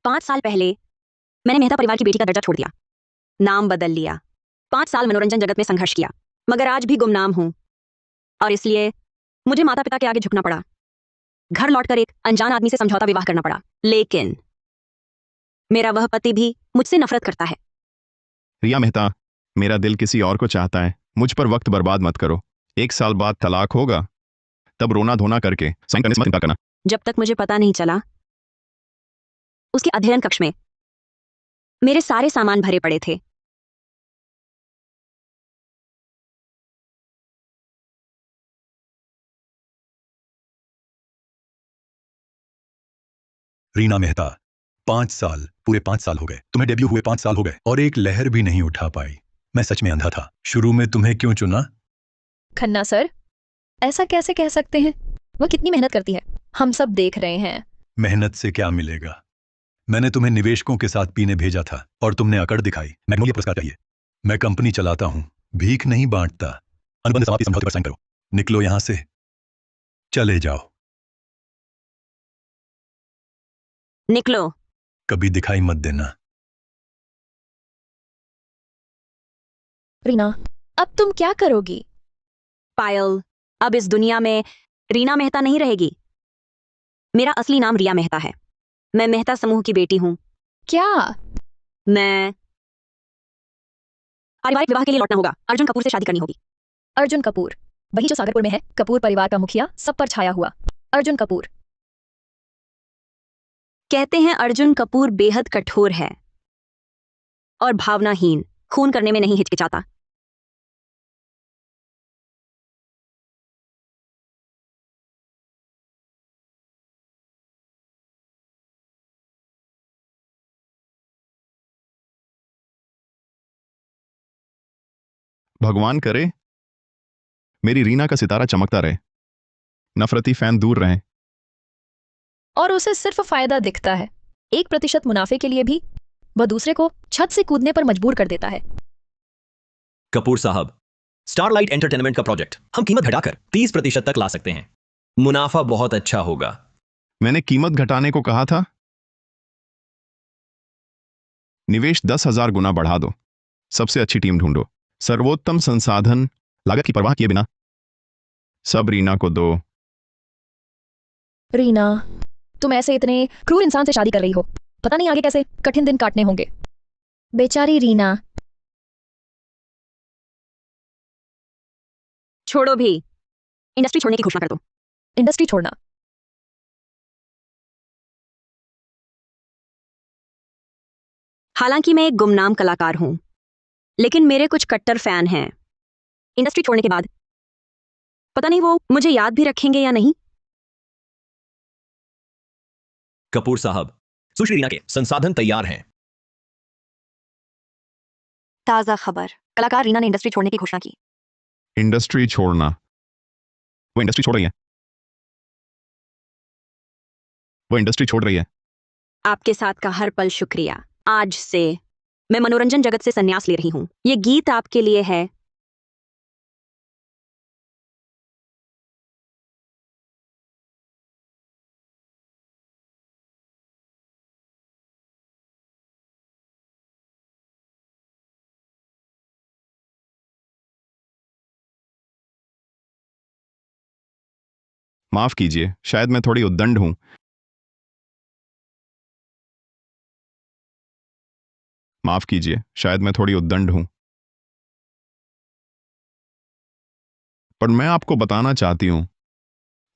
5 साल पहले मैंने मेहता परिवार की बेटी का दर्जा छोड़ दिया, नाम बदल लिया। 5 साल मनोरंजन जगत में संघर्ष किया, मगर आज भी गुमनाम हूं और इसलिए मुझे माता पिता के आगे झुकना पड़ा। घर लौटकर एक अनजान आदमी से समझौता विवाह करना पड़ा, लेकिन मेरा वह पति भी मुझसे नफरत करता है। रिया मेहता, मेरा दिल किसी और को चाहता है। मुझ पर वक्त बर्बाद मत करो। 1 साल बाद तलाक होगा, तब रोना धोना करके साइन करने से मत चिंता करना। जब तक मुझे पता नहीं चला, उसके अध्ययन कक्ष में मेरे सारे सामान भरे पड़े थे। रीना मेहता, 5 साल, पूरे 5 साल हो गए तुम्हें डेब्यू हुए, 5 साल हो गए और एक लहर भी नहीं उठा पाई। मैं सच में अंधा था। शुरू में तुम्हें क्यों चुना? खन्ना सर, ऐसा कैसे कह सकते हैं? वो कितनी मेहनत करती है, हम सब देख रहे हैं। मेहनत से क्या मिलेगा? मैंने तुम्हें निवेशकों के साथ पीने भेजा था और तुमने अकड़ दिखाई। मैग्नोलिया पुरस्कार चाहिए। मैं कंपनी चलाता हूं, भीख नहीं बांटता। अनुबंध समाप्ति समझौते पर साइन करो। निकलो यहां से, चले जाओ। निकलो। कभी दिखाई मत देना। रीना, अब तुम क्या करोगी? पायल, अब इस दुनिया में रीना मेहता नहीं रहेगी। मेरा असली नाम रिया मेहता है। मैं मेहता समूह की बेटी हूं। क्या? मैं पारिवारिक विवाह के लिए लौटना होगा। अर्जुन कपूर से शादी करनी होगी। अर्जुन कपूर? वही जो सागरपुर में है, कपूर परिवार का मुखिया, सब पर छाया हुआ अर्जुन कपूर। कहते हैं अर्जुन कपूर बेहद कठोर है और भावनाहीन, खून करने में नहीं हिचकिचाता। भगवान करे मेरी रीना का सितारा चमकता रहे, नफरती फैन दूर रहें। और उसे सिर्फ फायदा दिखता है। 1% मुनाफे के लिए भी वह दूसरे को छत से कूदने पर मजबूर कर देता है। कपूर साहब, स्टारलाइट एंटरटेनमेंट का प्रोजेक्ट हम कीमत घटाकर 30% तक ला सकते हैं। मुनाफा बहुत अच्छा होगा। मैंने कीमत घटाने को कहा था। निवेश 10,000 गुना बढ़ा दो। सबसे अच्छी टीम ढूंढो, सर्वोत्तम संसाधन, लागत की परवाह किए बिना। सब रीना को दो। रीना, तुम ऐसे इतने क्रूर इंसान से शादी कर रही हो, पता नहीं आगे कैसे कठिन दिन काटने होंगे। बेचारी रीना। छोड़ो भी, इंडस्ट्री छोड़ने की घोषणा कर दो। इंडस्ट्री छोड़ना? हालांकि मैं एक गुमनाम कलाकार हूं, लेकिन मेरे कुछ कट्टर फैन हैं। इंडस्ट्री छोड़ने के बाद पता नहीं वो मुझे याद भी रखेंगे या नहीं। कपूर साहब, सुश्री रीना के संसाधन तैयार हैं। ताजा खबर, कलाकार रीना ने इंडस्ट्री छोड़ने की घोषणा की। इंडस्ट्री छोड़ना? वो इंडस्ट्री छोड़ रही है। वो इंडस्ट्री छोड़ रही है। आपके साथ का हर पल शुक्रिया। आज से मैं मनोरंजन जगत से संन्यास ले रही हूं। ये गीत आपके लिए है। माफ कीजिए, शायद मैं थोड़ी उद्दंड हूं। माफ कीजिए, शायद मैं थोड़ी उद्दंड हूं। पर मैं आपको बताना चाहती हूं,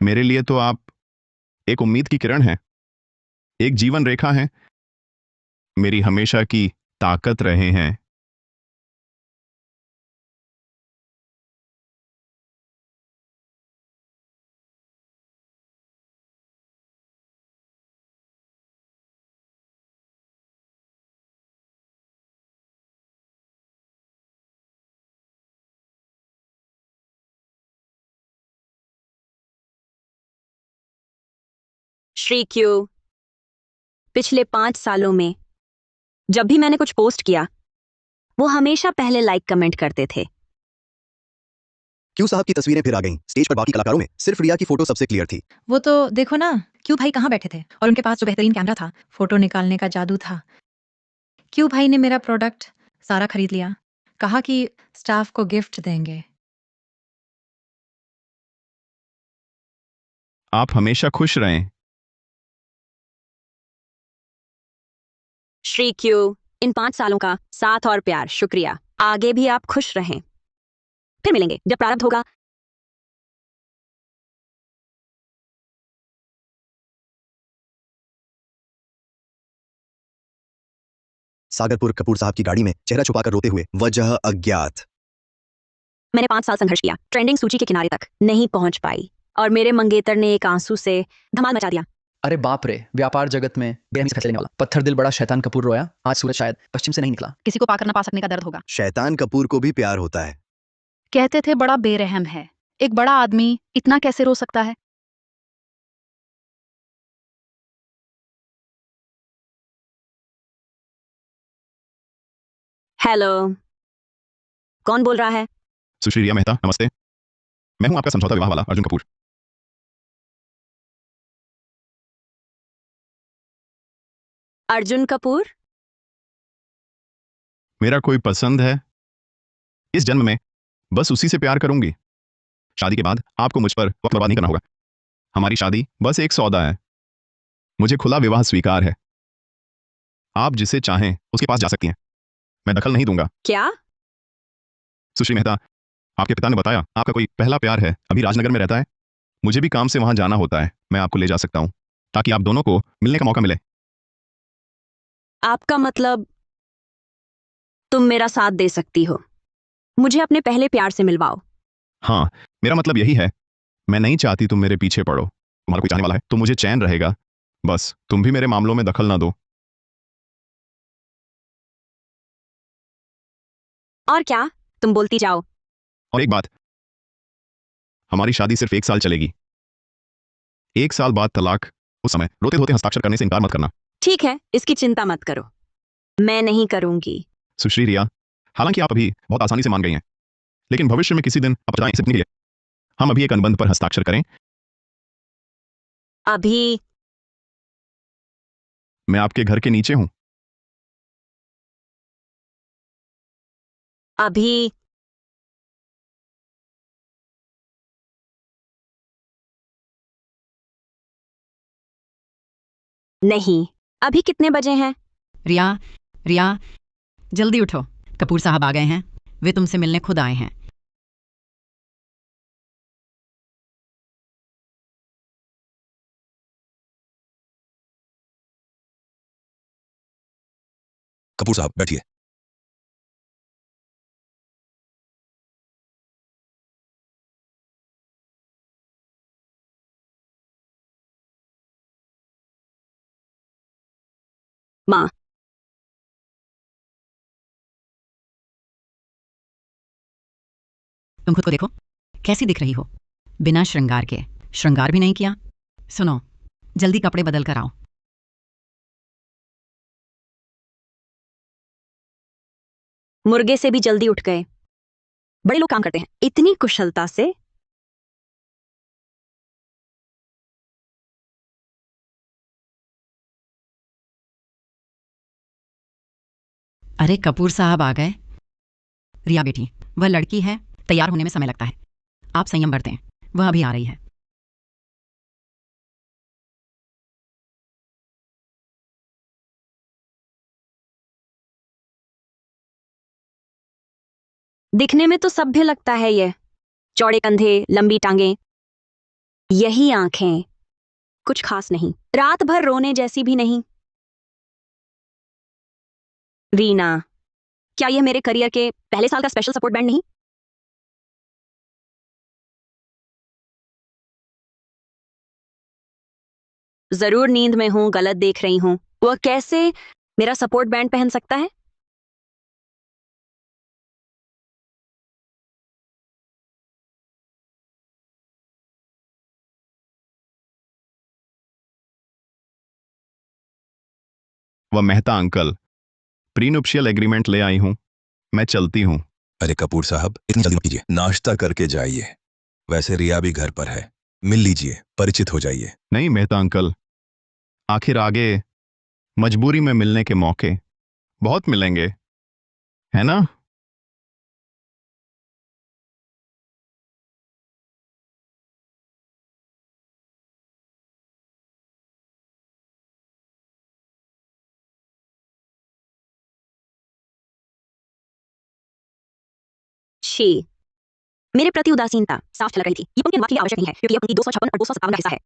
मेरे लिए तो आप एक उम्मीद की किरण हैं, एक जीवन रेखा हैं, मेरी हमेशा की ताकत रहे हैं। श्री क्यू, पिछले 5 सालों में जब भी मैंने कुछ पोस्ट किया, वो हमेशा पहले लाइक कमेंट करते थे। क्यू साहब की तस्वीरें फिर आ गईं। स्टेज पर बाकी कलाकारों में सिर्फ रिया की फोटो सबसे क्लियर थी। वो तो देखो ना, क्यों भाई कहाँ बैठे थे? और उनके पास जो बेहतरीन कैमरा था, फोटो निकालने का जादू था। क्यों भाई ने मेरा प्रोडक्ट सारा खरीद लिया? कहा कि स्टाफ को गिफ्ट देंगे। आप हमेशा खुश रहें। श्री क्यू, इन 5 सालों का साथ और प्यार शुक्रिया। आगे भी आप खुश रहें। फिर मिलेंगे जब प्रारब्ध होगा। सागरपुर कपूर साहब की गाड़ी में चेहरा छुपाकर रोते हुए, वजह अज्ञात। मैंने 5 साल संघर्ष किया, ट्रेंडिंग सूची के किनारे तक नहीं पहुंच पाई, और मेरे मंगेतर ने एक आंसू से धमाल मचा दिया। अरे बाप रे, व्यापार जगत में बेरहमी से खर्च लेने वाला पत्थर दिल बड़ा शैतान कपूर रोया। आज सूरज शायद पश्चिम से नहीं निकला। किसी को पाकर ना पा सकने का दर्द होगा। शैतान कपूर को भी प्यार होता है। कहते थे बड़ा बेरहम है। एक बड़ा आदमी इतना कैसे रो सकता है? हेलो, कौन बोल रहा है? सुश्री रिया मेहता, नमस्ते। मैं हूं आपका समझौता विवाह वाला अर्जुन कपूर। अर्जुन कपूर? मेरा कोई पसंद है? इस जन्म में बस उसी से प्यार करूंगी। शादी के बाद आपको मुझ पर वक्त बर्बाद नहीं करना होगा। हमारी शादी बस एक सौदा है। मुझे खुला विवाह स्वीकार है। आप जिसे चाहें उसके पास जा सकती हैं। मैं दखल नहीं दूंगा। क्या? सुश्री मेहता, आपके पिता ने बताया आपका कोई पहला प्यार है, अभी राजनगर में रहता है। मुझे भी काम से वहां जाना होता है। मैं आपको ले जा सकता हूं ताकि आप दोनों को मिलने का मौका मिले। आपका मतलब तुम मेरा साथ दे सकती हो? मुझे अपने पहले प्यार से मिलवाओ। हाँ, मेरा मतलब यही है। मैं नहीं चाहती तुम मेरे पीछे पड़ो। तुम्हारा कोई चाहने वाला है तो मुझे चैन रहेगा। बस तुम भी मेरे मामलों में दखल ना दो। और क्या? तुम बोलती जाओ। और एक बात, हमारी शादी सिर्फ 1 साल चलेगी। 1 साल बाद तलाक। उस समय रोते धोते हस्ताक्षर करने से इनकार मत करना। ठीक है, इसकी चिंता मत करो, मैं नहीं करूंगी। सुश्री रिया, हालांकि आप अभी बहुत आसानी से मान गई हैं, लेकिन भविष्य में किसी दिन आप बताएं सिर्फ नहीं है। हम अभी एक अनुबंध पर हस्ताक्षर करें। अभी? मैं आपके घर के नीचे हूं। अभी? नहीं। अभी कितने बजे हैं? रिया, रिया, जल्दी उठो। कपूर साहब आ गए हैं। वे तुमसे मिलने खुद आए हैं। कपूर साहब बैठिए। माँ, तुम खुद को देखो, कैसी दिख रही हो? बिना श्रृंगार के। श्रृंगार भी नहीं किया। सुनो, जल्दी कपड़े बदल कर आओ। मुर्गे से भी जल्दी उठ गए। बड़े लोग काम करते हैं इतनी कुशलता से। अरे कपूर साहब आ गए। रिया बेटी, वह लड़की है, तैयार होने में समय लगता है। आप संयम बरतें, वह अभी आ रही है। दिखने में तो सभ्य लगता है ये। चौड़े कंधे, लंबी टांगें, यही आंखें। कुछ खास नहीं, रात भर रोने जैसी भी नहीं। रीना, क्या यह मेरे करियर के पहले साल का स्पेशल सपोर्ट बैंड नहीं? जरूर नींद में हूं, गलत देख रही हूं। वह कैसे मेरा सपोर्ट बैंड पहन सकता है? वह मेहता अंकल, प्रीनुप्शियल एग्रीमेंट ले आई हूं। मैं चलती हूं। अरे कपूर साहब, इतनी जल्दी मत कीजिए, नाश्ता करके जाइए। वैसे रिया भी घर पर है। मिल लीजिए, परिचित हो जाइए। नहीं मेहता अंकल, आखिर आगे मजबूरी में मिलने के मौके बहुत मिलेंगे, है ना? छी, मेरे प्रति उदासीनता साफ झलक रही थी। ये पंक्ति अनुवाद के लिए आवश्यक नहीं है क्योंकि यह पंक्ति 256 और 257 का हिस्सा है।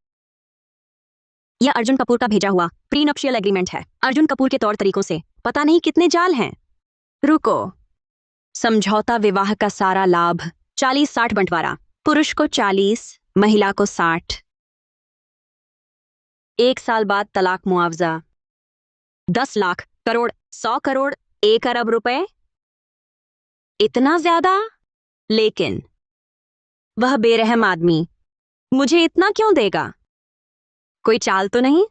यह अर्जुन कपूर का भेजा हुआ प्रीनप्शियल एग्रीमेंट है। अर्जुन कपूर के तौर तरीकों से पता नहीं कितने जाल हैं। रुको, समझौता विवाह का सारा लाभ 40-60 बंटवारा, पुरुष को 40, महिला को 60। 1 साल बाद तलाक मुआवजा 10 लाख, करोड़, 100 करोड़, 1 अरब रुपए। इतना ज्यादा? लेकिन वह बेरहम आदमी मुझे इतना क्यों देगा? कोई चाल तो नहीं?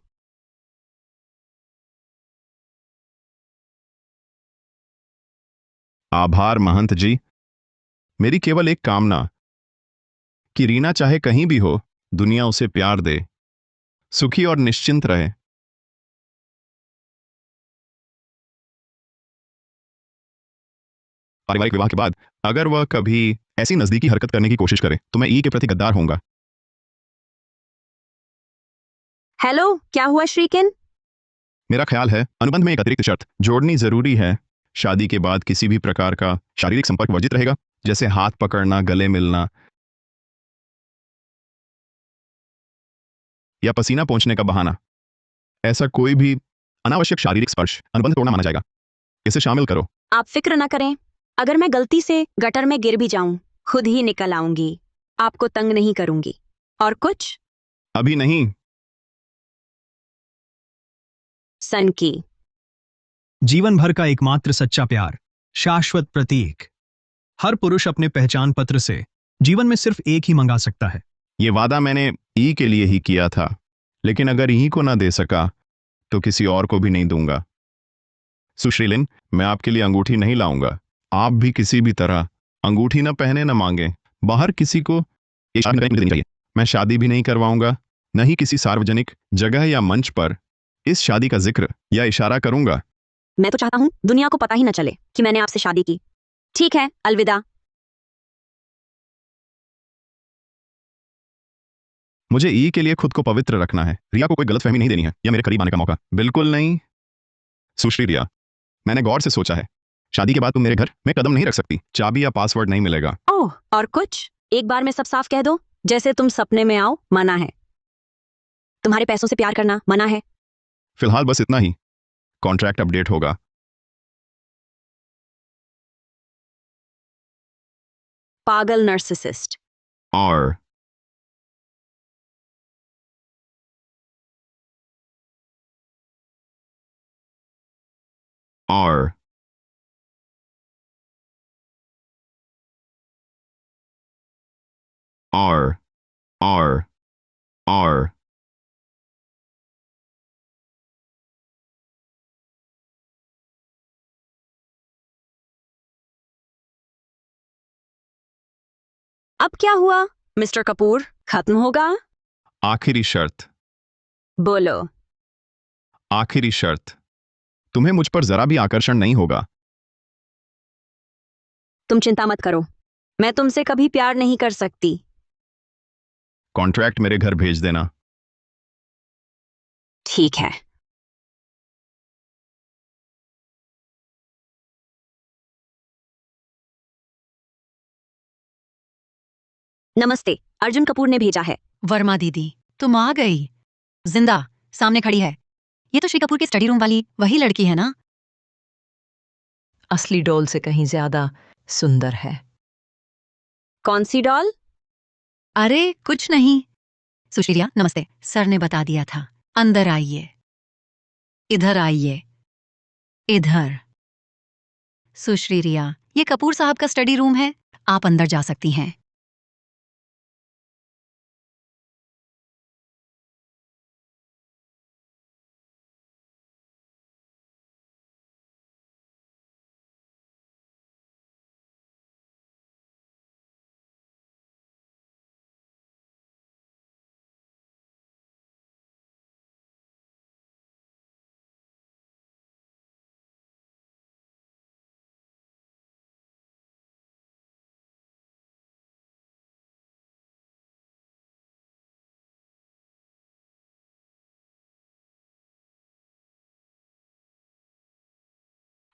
आभार महंत जी। मेरी केवल एक कामना कि रीना चाहे कहीं भी हो, दुनिया उसे प्यार दे, सुखी और निश्चिंत रहे। पारिवारिक विवाह के बाद अगर वह कभी ऐसी नजदीकी हरकत करने की कोशिश करे तो मैं ई के प्रति गद्दार होऊंगा। हेलो, क्या हुआ श्रीकिन? मेरा ख्याल है अनुबंध में एक अतिरिक्त शर्त जोड़नी जरूरी है। शादी के बाद किसी भी प्रकार का शारीरिक संपर्क वर्जित रहेगा, जैसे हाथ पकड़ना, गले मिलना या पसीना पोंछने का बहाना। ऐसा कोई भी अनावश्यक शारीरिक स्पर्श अनुबंध तोड़ना माना जाएगा। इसे शामिल करो। आप फिक्र ना करें, अगर मैं गलती से गटर में गिर भी जाऊं, खुद ही निकल आऊंगी। आपको तंग नहीं करूंगी। और कुछ? अभी नहीं। सन की जीवन भर का एकमात्र सच्चा प्यार, शाश्वत प्रतीक। हर पुरुष अपने पहचान पत्र से जीवन में सिर्फ एक ही मंगा सकता है। ये वादा मैंने ई के लिए ही किया था, लेकिन अगर ई को ना दे सका तो किसी और को भी नहीं दूंगा। सुश्रीलिन, मैं आपके लिए अंगूठी नहीं लाऊंगा। आप भी किसी भी तरह अंगूठी न पहने न मांगे। बाहर किसी को ये शादी मुझे देनी चाहिए। मैं शादी भी नहीं करवाऊंगा, न ही किसी सार्वजनिक जगह या मंच पर इस शादी का जिक्र या इशारा करूंगा। मैं तो चाहता हूं दुनिया को पता ही न चले कि मैंने आपसे शादी की। ठीक है, अलविदा। मुझे ई के लिए खुद को पवित्र रखना है। रिया को कोई गलतफहमी नहीं देनी है या मेरे करीब आने का मौका बिल्कुल नहीं। सुश्री रिया, मैंने गौर से सोचा है, शादी के बाद तुम मेरे घर में कदम नहीं रख सकती। चाबी या पासवर्ड नहीं मिलेगा। ओह, और कुछ? एक बार में सब साफ कह दो, जैसे तुम सपने में आओ मना है। तुम्हारे पैसों से प्यार करना मना है। फिलहाल बस इतना ही। कॉन्ट्रैक्ट अपडेट होगा। पागल नर्सिसिस्ट। और और और और और अब क्या हुआ मिस्टर कपूर? खत्म होगा? आखिरी शर्त। बोलो। आखिरी शर्त, तुम्हें मुझ पर जरा भी आकर्षण नहीं होगा। तुम चिंता मत करो, मैं तुमसे कभी प्यार नहीं कर सकती। कॉन्ट्रैक्ट मेरे घर भेज देना। ठीक है। नमस्ते, अर्जुन कपूर ने भेजा है। वर्मा दीदी, तुम आ गई। जिंदा सामने खड़ी है। ये तो श्री कपूर की स्टडी रूम वाली वही लड़की है ना? असली डॉल से कहीं ज्यादा सुंदर है। कौन सी डॉल? अरे कुछ नहीं। सुशीलिया नमस्ते, सर ने बता दिया था। अंदर आइए, इधर आइए, इधर। सुश्री रिया, ये कपूर साहब का स्टडी रूम है, आप अंदर जा सकती हैं।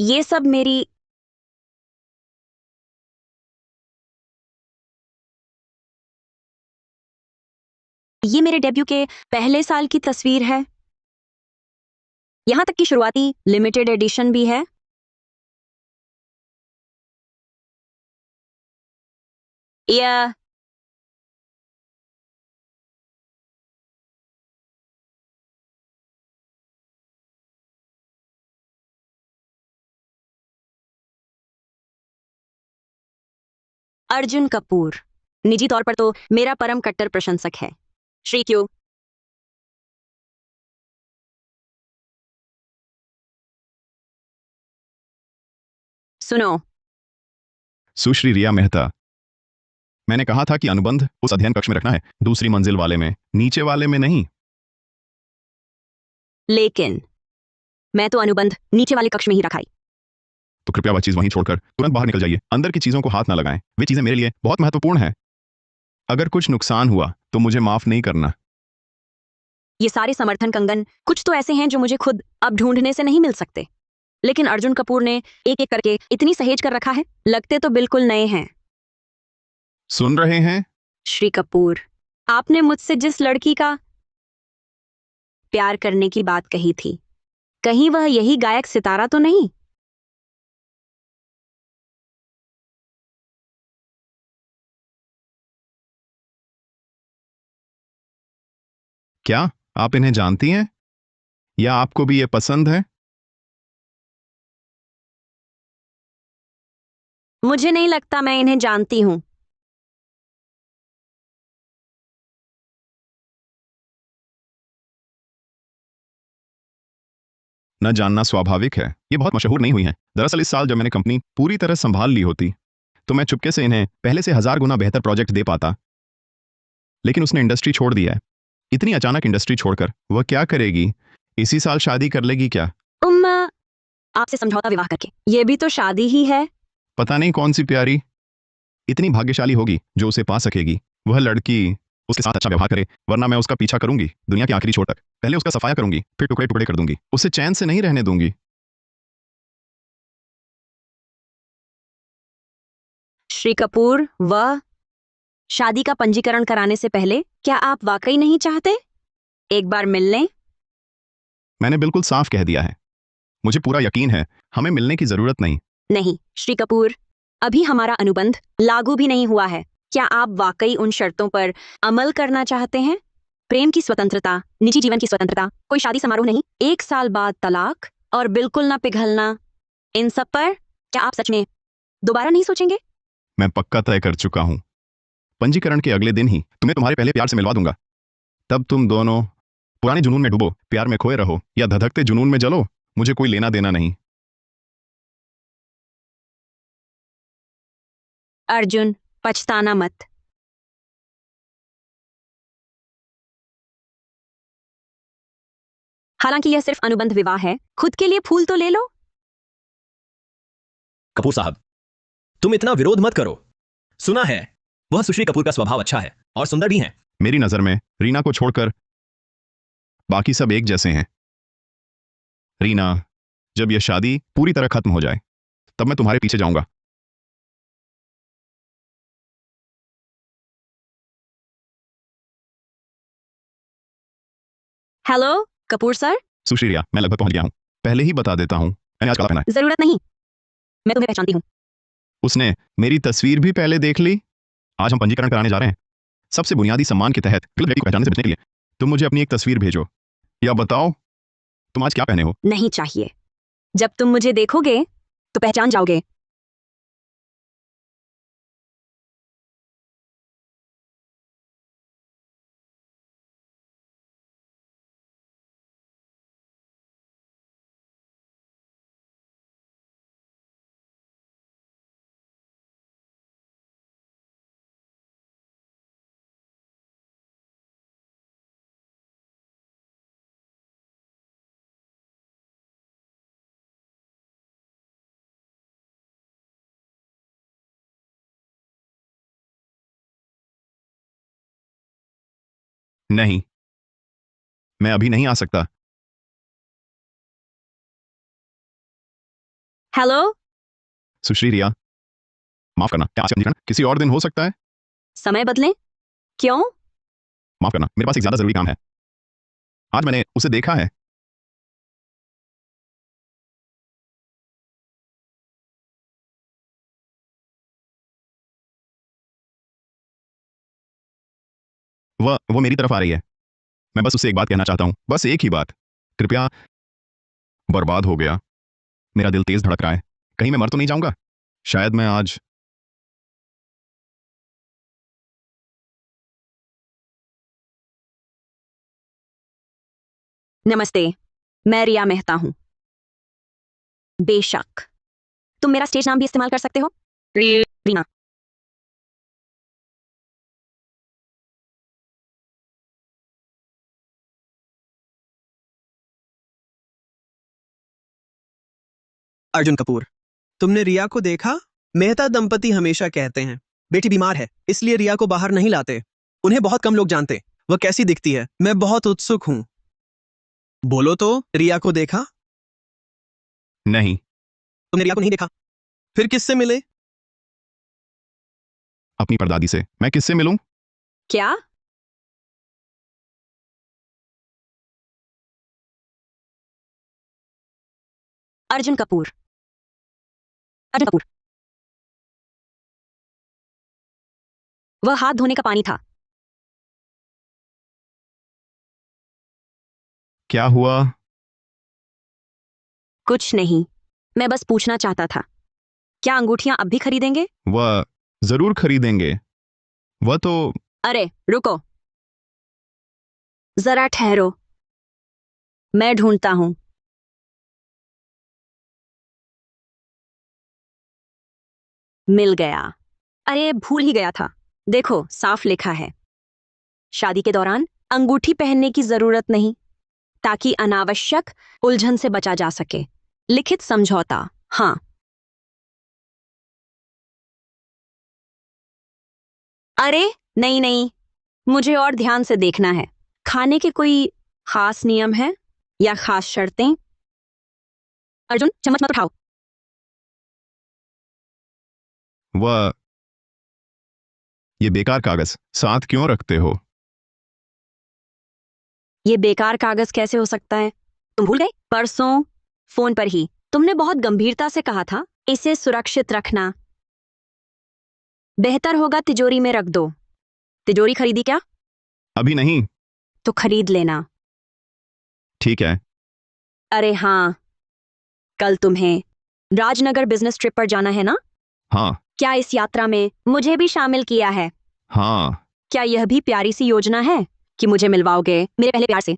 ये सब मेरी ये मेरे डेब्यू के पहले साल की तस्वीर है। यहां तक कि शुरुआती लिमिटेड एडिशन भी है। यह अर्जुन कपूर निजी तौर पर तो मेरा परम कट्टर प्रशंसक है। श्री क्यू सुनो, सुश्री रिया मेहता, मैंने कहा था कि अनुबंध उस अध्ययन कक्ष में रखना है, दूसरी मंजिल वाले में, नीचे वाले में नहीं। लेकिन मैं तो अनुबंध नीचे वाले कक्ष में ही रखाई। तो कृपया वह चीज वहीं छोड़कर तुरंत बाहर निकल जाइए। अंदर की चीजों को हाथ ना लगाएं, वे चीजें मेरे लिए बहुत महत्वपूर्ण हैं। अगर कुछ नुकसान हुआ तो मुझे माफ नहीं करना। ये सारे समर्थन कंगन कुछ तो ऐसे हैं जो मुझे खुद अब ढूंढने से नहीं मिल सकते, लेकिन अर्जुन कपूर ने एक एक करके इतनी सहेज कर रखा है, लगते तो बिल्कुल नए हैं। सुन रहे हैं? श्री कपूर, आपने मुझसे जिस लड़की का प्यार करने की बात कही थी, कहीं वह यही गायक सितारा तो नहीं? क्या आप इन्हें जानती हैं या आपको भी ये पसंद है? मुझे नहीं लगता मैं इन्हें जानती हूं। न जानना स्वाभाविक है, ये बहुत मशहूर नहीं हुई हैं। दरअसल इस साल जब मैंने कंपनी पूरी तरह संभाल ली होती तो मैं चुपके से इन्हें पहले से 1000 गुना बेहतर प्रोजेक्ट दे पाता, लेकिन उसने इंडस्ट्री छोड़ दिया है। इतनी अचानक इंडस्ट्री छोड़कर वह क्या करेगी? इसी साल शादी कर लेगी क्या? उम्मा, आपसे समझौता विवाह करके, ये भी तो शादी ही है। पता नहीं कौन सी प्यारी इतनी भाग्यशाली होगी जो उसे पा सकेगी। वह लड़की उसके साथ अच्छा व्यवहार करे, वरना मैं उसका पीछा करूंगी दुनिया के आखिरी छोर तक। पहले उसका सफाया करूंगी, फिर टुकड़े टुकड़े कर दूंगी। उसे चैन से नहीं रहने दूंगी। श्री कपूर, वह शादी का पंजीकरण कराने से पहले क्या आप वाकई नहीं चाहते एक बार मिल लें? मैंने बिल्कुल साफ कह दिया है, मुझे पूरा यकीन है हमें मिलने की जरूरत नहीं। नहीं श्री कपूर, अभी हमारा अनुबंध लागू भी नहीं हुआ है। क्या आप वाकई उन शर्तों पर अमल करना चाहते हैं? प्रेम की स्वतंत्रता, निजी जीवन की स्वतंत्रता, कोई शादी समारोह नहीं, 1 साल बाद तलाक और बिल्कुल ना पिघलना, इन सब पर क्या आप सच में दोबारा नहीं सोचेंगे? मैं पक्का तय कर चुका हूं, पंजीकरण के अगले दिन ही तुम्हें तुम्हारे पहले प्यार से मिलवा दूंगा। तब तुम दोनों पुराने जुनून में डूबो, प्यार में खोए रहो या धधकते जुनून में जलो, मुझे कोई लेना देना नहीं। अर्जुन, पछताना मत। हालांकि यह सिर्फ अनुबंध विवाह है, खुद के लिए फूल तो ले लो। कपूर साहब, तुम इतना विरोध मत करो। सुना है वह सुश्री कपूर का स्वभाव अच्छा है और सुंदर भी है। मेरी नजर में रीना को छोड़कर बाकी सब एक जैसे हैं। रीना, जब यह शादी पूरी तरह खत्म हो जाए तब मैं तुम्हारे पीछे जाऊंगा। Hello Kapoor sir. सुश्री रिया, मैं लगभग पहुंच गया हूं। पहले ही बता देता हूं, मैंने आज काला पहना है। जरूरत नहीं, मैं तुम्हें पहचानती हूँ। उसने मेरी तस्वीर भी पहले देख ली। आज हम पंजीकरण कराने जा रहे हैं, सबसे बुनियादी सम्मान के तहत गलत व्यक्ति को पहचानने से बचने के लिए। तुम मुझे अपनी एक तस्वीर भेजो या बताओ तुम आज क्या पहने हो। नहीं चाहिए, जब तुम मुझे देखोगे तो पहचान जाओगे। नहीं, मैं अभी नहीं आ सकता। हेलो। सुश्री रिया, माफ करना, क्या आज का निरीक्षण किसी और दिन हो सकता है? समय बदलें? क्यों? माफ करना, मेरे पास एक ज्यादा जरूरी काम है। आज मैंने उसे देखा है। वो मेरी तरफ आ रही है। मैं बस उसे एक बात कहना चाहता हूं, बस एक ही बात। कृपया। बर्बाद हो गया। मेरा दिल तेज धड़क रहा है। कहीं मैं मर तो नहीं जाऊंगा? शायद मैं आज। नमस्ते, मैं रिया मेहता हूं। बेशक, तुम मेरा स्टेज नाम भी इस्तेमाल कर सकते हो, रीना। अर्जुन कपूर, तुमने रिया को देखा? मेहता दंपति हमेशा कहते हैं बेटी बीमार है, इसलिए रिया को बाहर नहीं लाते। उन्हें बहुत कम लोग जानते। वह कैसी दिखती है? मैं बहुत उत्सुक हूं। बोलो तो, रिया को देखा? नहीं। तुमने रिया को नहीं देखा? फिर किससे मिले? अपनी परदादी से। मैं किससे मिलूं? क्या? अर्जुन कपूर। अर्जुन कपूर। वह हाथ धोने का पानी था। क्या हुआ? कुछ नहीं, मैं बस पूछना चाहता था, क्या अंगूठियां अब भी खरीदेंगे? वह जरूर खरीदेंगे। वह तो। अरे रुको, जरा ठहरो, मैं ढूंढता हूं। मिल गया। अरे भूल ही गया था। देखो, साफ लिखा है, शादी के दौरान अंगूठी पहनने की जरूरत नहीं, ताकि अनावश्यक उलझन से बचा जा सके। लिखित समझौता। हाँ। अरे नहीं नहीं, मुझे और ध्यान से देखना है। खाने के कोई खास नियम है या खास शर्तें? अर्जुन, चम्मच मत उठाओ। वह। ये बेकार कागज साथ क्यों रखते हो? ये बेकार कागज कैसे हो सकता है? तुम भूल गए? परसों फोन पर ही तुमने बहुत गंभीरता से कहा था, इसे सुरक्षित रखना। बेहतर होगा तिजोरी में रख दो। तिजोरी खरीदी क्या? अभी नहीं। तो खरीद लेना। ठीक है। अरे हाँ, कल तुम्हें राजनगर बिजनेस ट्रिप पर जाना है ना? हाँ। क्या इस यात्रा में मुझे भी शामिल किया है? हाँ। क्या यह भी प्यारी सी योजना है कि मुझे मिलवाओगे मेरे पहले प्यार से,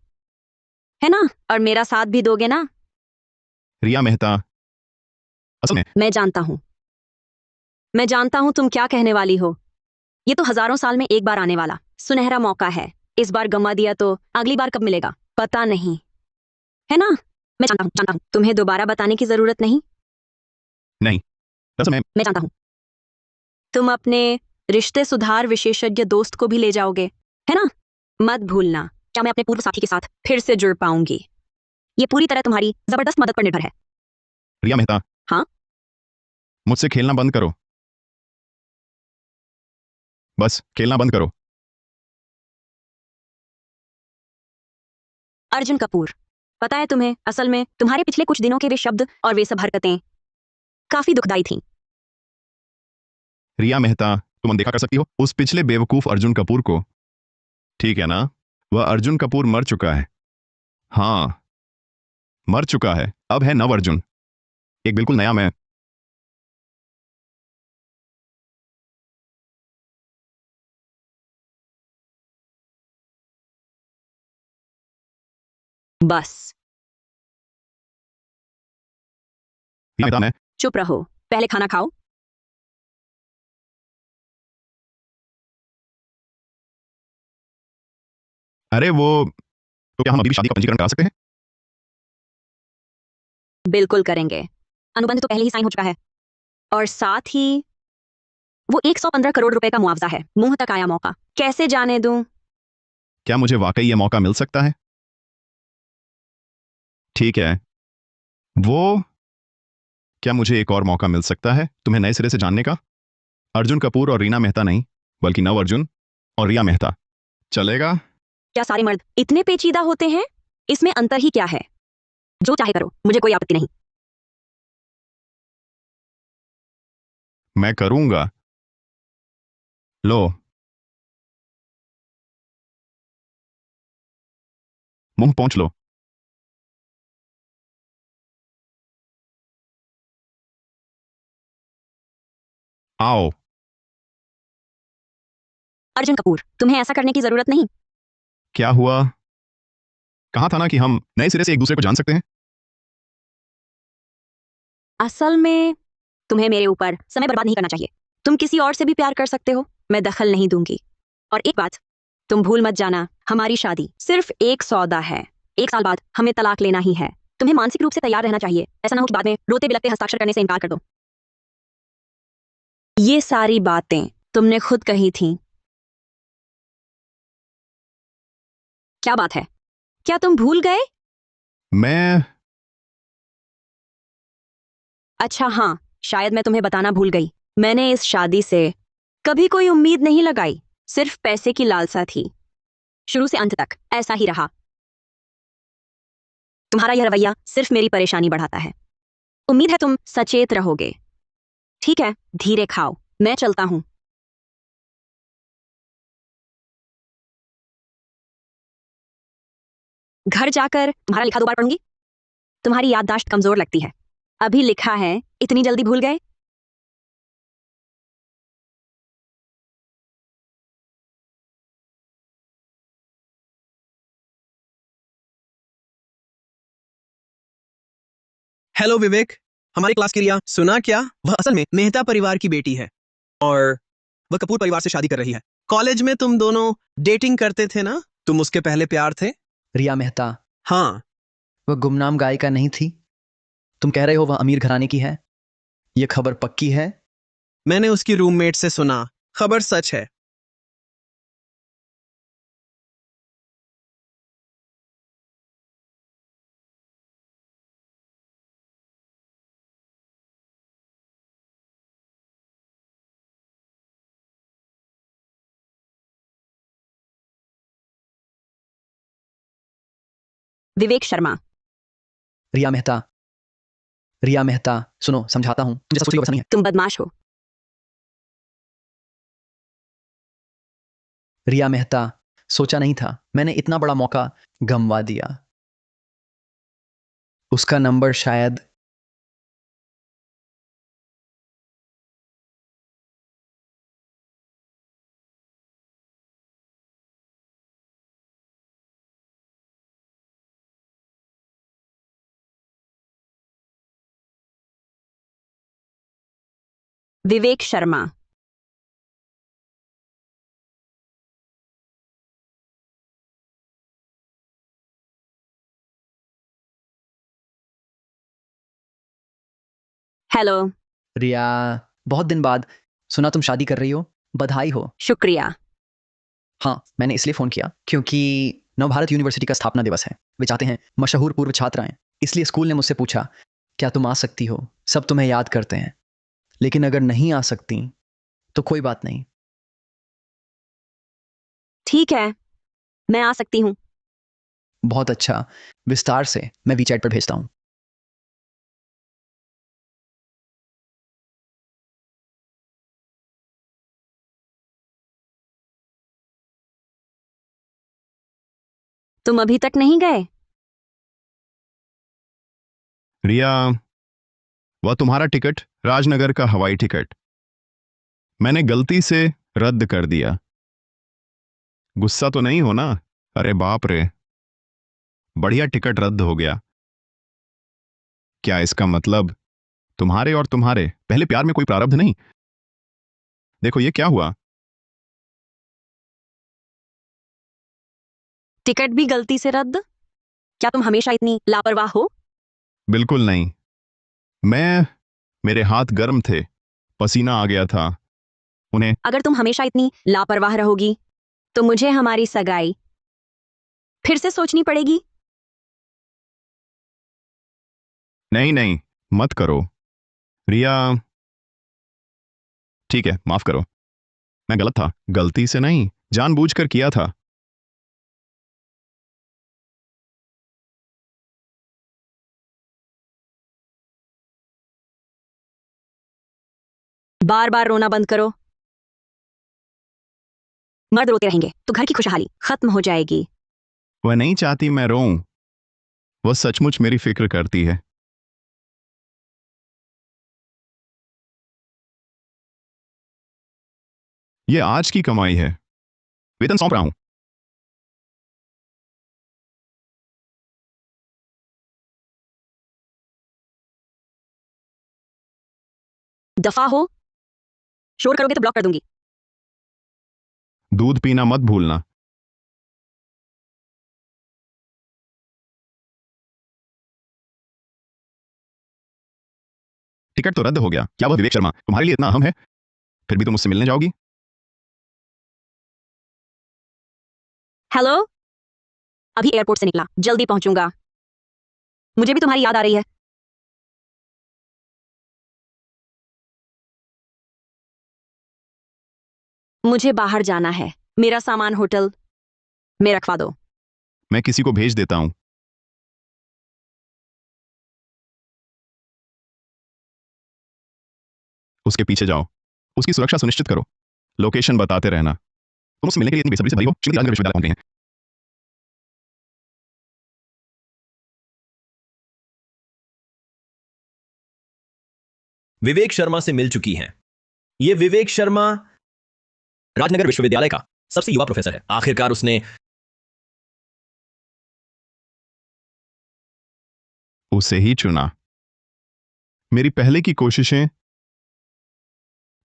है ना? और मेरा साथ भी दोगे ना? रिया मेहता, असल में। मैं जानता हूं तुम क्या कहने वाली हो। ये तो हजारों साल में एक बार आने वाला सुनहरा मौका है। इस बार गंवा दिया तो अगली बार कब मिलेगा पता नहीं, है ना? मैं जानता हूं, तुम्हें दोबारा बताने की जरूरत नहीं। नहीं, असल में। मैं जानता हूं, तुम अपने रिश्ते सुधार विशेषज्ञ दोस्त को भी ले जाओगे, है ना? मत भूलना, क्या मैं अपने पूर्व साथी के साथ फिर से जुड़ पाऊंगी? ये पूरी तरह तुम्हारी जबरदस्त मदद पर निर्भर है। रिया मेहता। हाँ? मुझसे खेलना बंद करो। बस खेलना बंद करो। अर्जुन कपूर, पता है तुम्हें, असल में तुम्हारे पिछले कुछ दिनों के वे शब्द और वे सब हरकतें काफी दुखदाई थीं। रिया मेहता, तुम अनदेखा कर सकती हो उस पिछले बेवकूफ अर्जुन कपूर को। ठीक है ना? वह अर्जुन कपूर मर चुका है। हाँ, मर चुका है। अब है नव अर्जुन, एक बिल्कुल नया मैं। बस रिया मेहता, मैं। चुप रहो, पहले खाना खाओ। अरे वो, तो क्या हम अभी भी शादी का पंजीकरण करा सकते हैं? बिल्कुल करेंगे, अनुबंध तो पहले ही साइन हो चुका है। और साथ ही वो 115 करोड़ रुपए का मुआवजा है। मुंह तक आया मौका, कैसे जाने दूं? क्या मुझे वाकई यह मौका मिल सकता है? ठीक है। वो क्या मुझे एक और मौका मिल सकता है तुम्हें नए सिरे से जानने का? अर्जुन कपूर और रीना मेहता नहीं, बल्कि नव अर्जुन और रिया मेहता। चलेगा? क्या सारे मर्द इतने पेचीदा होते हैं? इसमें अंतर ही क्या है? जो चाहे करो, मुझे कोई आपत्ति नहीं। मैं करूंगा। लो, मुंह पोंछ लो। आओ। अर्जुन कपूर, तुम्हें ऐसा करने की जरूरत नहीं। क्या हुआ? कहा था ना कि हम नए सिरे से एक दूसरे को जान सकते हैं। असल में तुम्हें मेरे ऊपर समय बर्बाद नहीं करना चाहिए। तुम किसी और से भी प्यार कर सकते हो, मैं दखल नहीं दूंगी। और एक बात तुम भूल मत जाना, हमारी शादी सिर्फ एक सौदा है। 1 साल बाद हमें तलाक लेना ही है। तुम्हें मानसिक रूप से तैयार रहना चाहिए। ऐसा ना हो कि बाद में रोते बिलखते हस्ताक्षर करने से इनकार कर दो। ये सारी बातें तुमने खुद कही थी। क्या बात है? क्या तुम भूल गए? मैं अच्छा हाँ, शायद मैं तुम्हें बताना भूल गई। मैंने इस शादी से कभी कोई उम्मीद नहीं लगाई, सिर्फ पैसे की लालसा थी। शुरू से अंत तक ऐसा ही रहा। तुम्हारा यह रवैया सिर्फ मेरी परेशानी बढ़ाता है। उम्मीद है तुम सचेत रहोगे। ठीक है, धीरे खाओ, मैं चलता हूं। घर जाकर तुम्हारा लिखा 2 बार पढ़ूंगी। तुम्हारी याददाश्त कमजोर लगती है। अभी लिखा है, इतनी जल्दी भूल गए? हेलो विवेक, हमारी क्लास की रिया, सुना क्या? वह असल में मेहता परिवार की बेटी है और वह कपूर परिवार से शादी कर रही है। कॉलेज में तुम दोनों डेटिंग करते थे ना? तुम उसके पहले प्यार थे? रिया मेहता हाँ। वह गुमनाम गायिका नहीं थी? तुम कह रहे हो वह अमीर घराने की है? यह खबर पक्की है? मैंने उसकी रूममेट से सुना, खबर सच है। विवेक शर्मा। रिया मेहता, रिया मेहता, सुनो, समझाता हूं, जैसा सोच रही हो वैसा नहीं है। तुम बदमाश हो। रिया मेहता, सोचा नहीं था, मैंने इतना बड़ा मौका गंवा दिया। उसका नंबर शायद विवेक शर्मा। हेलो। रिया, बहुत दिन बाद सुना तुम शादी कर रही हो, बधाई हो। शुक्रिया। हाँ, मैंने इसलिए फोन किया क्योंकि नवभारत यूनिवर्सिटी का स्थापना दिवस है। वे चाहते हैं मशहूर पूर्व छात्र आएं, इसलिए स्कूल ने मुझसे पूछा क्या तुम आ सकती हो। सब तुम्हें याद करते हैं, लेकिन अगर नहीं आ सकती तो कोई बात नहीं। ठीक है, मैं आ सकती हूँ। बहुत अच्छा, विस्तार से मैं वीचैट पर भेजता हूं। तुम अभी तक नहीं गए? रिया, वह तुम्हारा टिकट राजनगर का हवाई टिकट मैंने गलती से रद्द कर दिया। गुस्सा तो नहीं हो ना? अरे बाप रे, बढ़िया टिकट रद्द हो गया। क्या इसका मतलब तुम्हारे और तुम्हारे पहले प्यार में कोई प्रारब्ध नहीं? देखो ये क्या हुआ। टिकट भी गलती से रद्द? क्या तुम हमेशा इतनी लापरवाह हो? बिल्कुल नहीं। मेरे हाथ गर्म थे, पसीना आ गया था उन्हें। अगर तुम हमेशा इतनी लापरवाह रहोगी तो मुझे हमारी सगाई फिर से सोचनी पड़ेगी। नहीं नहीं, मत करो। रिया, ठीक है, माफ करो, मैं गलत था, गलती से नहीं, जानबूझकर किया था। बार बार रोना बंद करो। मर्द रोते रहेंगे तो घर की खुशहाली खत्म हो जाएगी। वह नहीं चाहती मैं रोऊं, वह सचमुच मेरी फिक्र करती है। यह आज की कमाई है, वेतन सौंप रहा हूं। दफा हो, शोर करोगे तो ब्लॉक कर दूंगी। दूध पीना मत भूलना। टिकट तो रद्द हो गया। क्या वह विवेक शर्मा तुम्हारे लिए इतना अहम है? फिर भी तुम मुझसे मिलने जाओगी? हेलो, अभी एयरपोर्ट से निकला, जल्दी पहुंचूंगा। मुझे भी तुम्हारी याद आ रही है। मुझे बाहर जाना है, मेरा सामान होटल में रखवा दो। मैं किसी को भेज देता हूं। उसके पीछे जाओ, उसकी सुरक्षा सुनिश्चित करो, लोकेशन बताते रहना। तुम उससे मिलने के लिए इतनी बेसब्री से भरी हो, श्रीमती राजनगर विश्वविद्यालय पहुंच गई हैं। विवेक शर्मा से मिल चुकी हैं। ये विवेक शर्मा राजनगर विश्वविद्यालय का सबसे युवा प्रोफेसर है। आखिरकार उसने उसे ही चुना। मेरी पहले की कोशिशें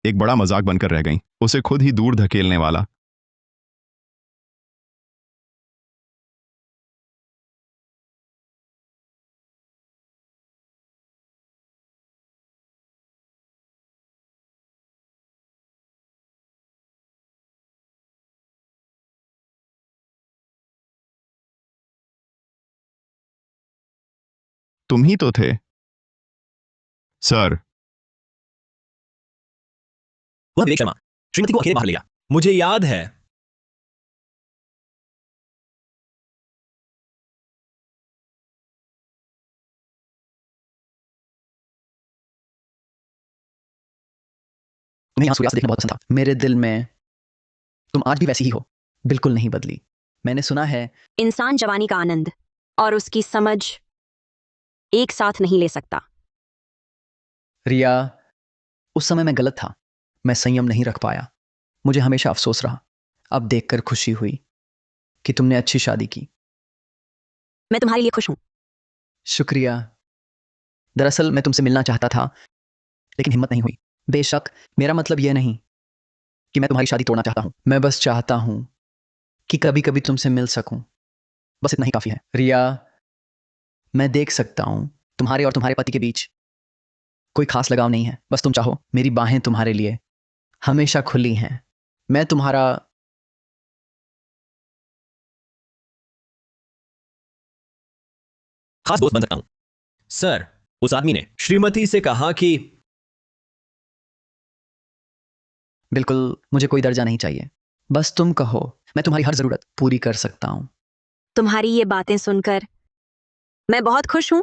एक बड़ा मजाक बनकर रह गईं, उसे खुद ही दूर धकेलने वाला। तुम ही तो थे, सर। वह विवेक शर्मा श्रीमती को अकेले बाहर ले गया। मुझे याद है। तुम्हें यहाँ सूर्यास्त देखना बहुत पसंद था। मेरे दिल में तुम आज भी वैसी ही हो, बिल्कुल नहीं बदली। मैंने सुना है इंसान जवानी का आनंद और उसकी समझ एक साथ नहीं ले सकता। रिया, उस समय मैं गलत था, मैं संयम नहीं रख पाया। मुझे हमेशा अफसोस रहा। अब देखकर खुशी हुई कि तुमने अच्छी शादी की। मैं तुम्हारे लिए खुश हूं। शुक्रिया। दरअसल मैं तुमसे मिलना चाहता था, लेकिन हिम्मत नहीं हुई। बेशक, मेरा मतलब यह नहीं कि मैं तुम्हारी शादी तोड़ना चाहता हूं। मैं बस चाहता हूं कि कभी कभी तुमसे मिल सकूं। बस इतना ही काफी है। रिया, मैं देख सकता हूं तुम्हारे और तुम्हारे पति के बीच कोई खास लगाव नहीं है। बस तुम चाहो, मेरी बाहें तुम्हारे लिए हमेशा खुली हैं। मैं तुम्हारा खास दोस्त बन सकता हूं। सर, उस आदमी ने श्रीमती से कहा कि बिल्कुल, मुझे कोई दर्जा नहीं चाहिए। बस तुम कहो, मैं तुम्हारी हर जरूरत पूरी कर सकता हूं। तुम्हारी ये बातें सुनकर मैं बहुत खुश हूं।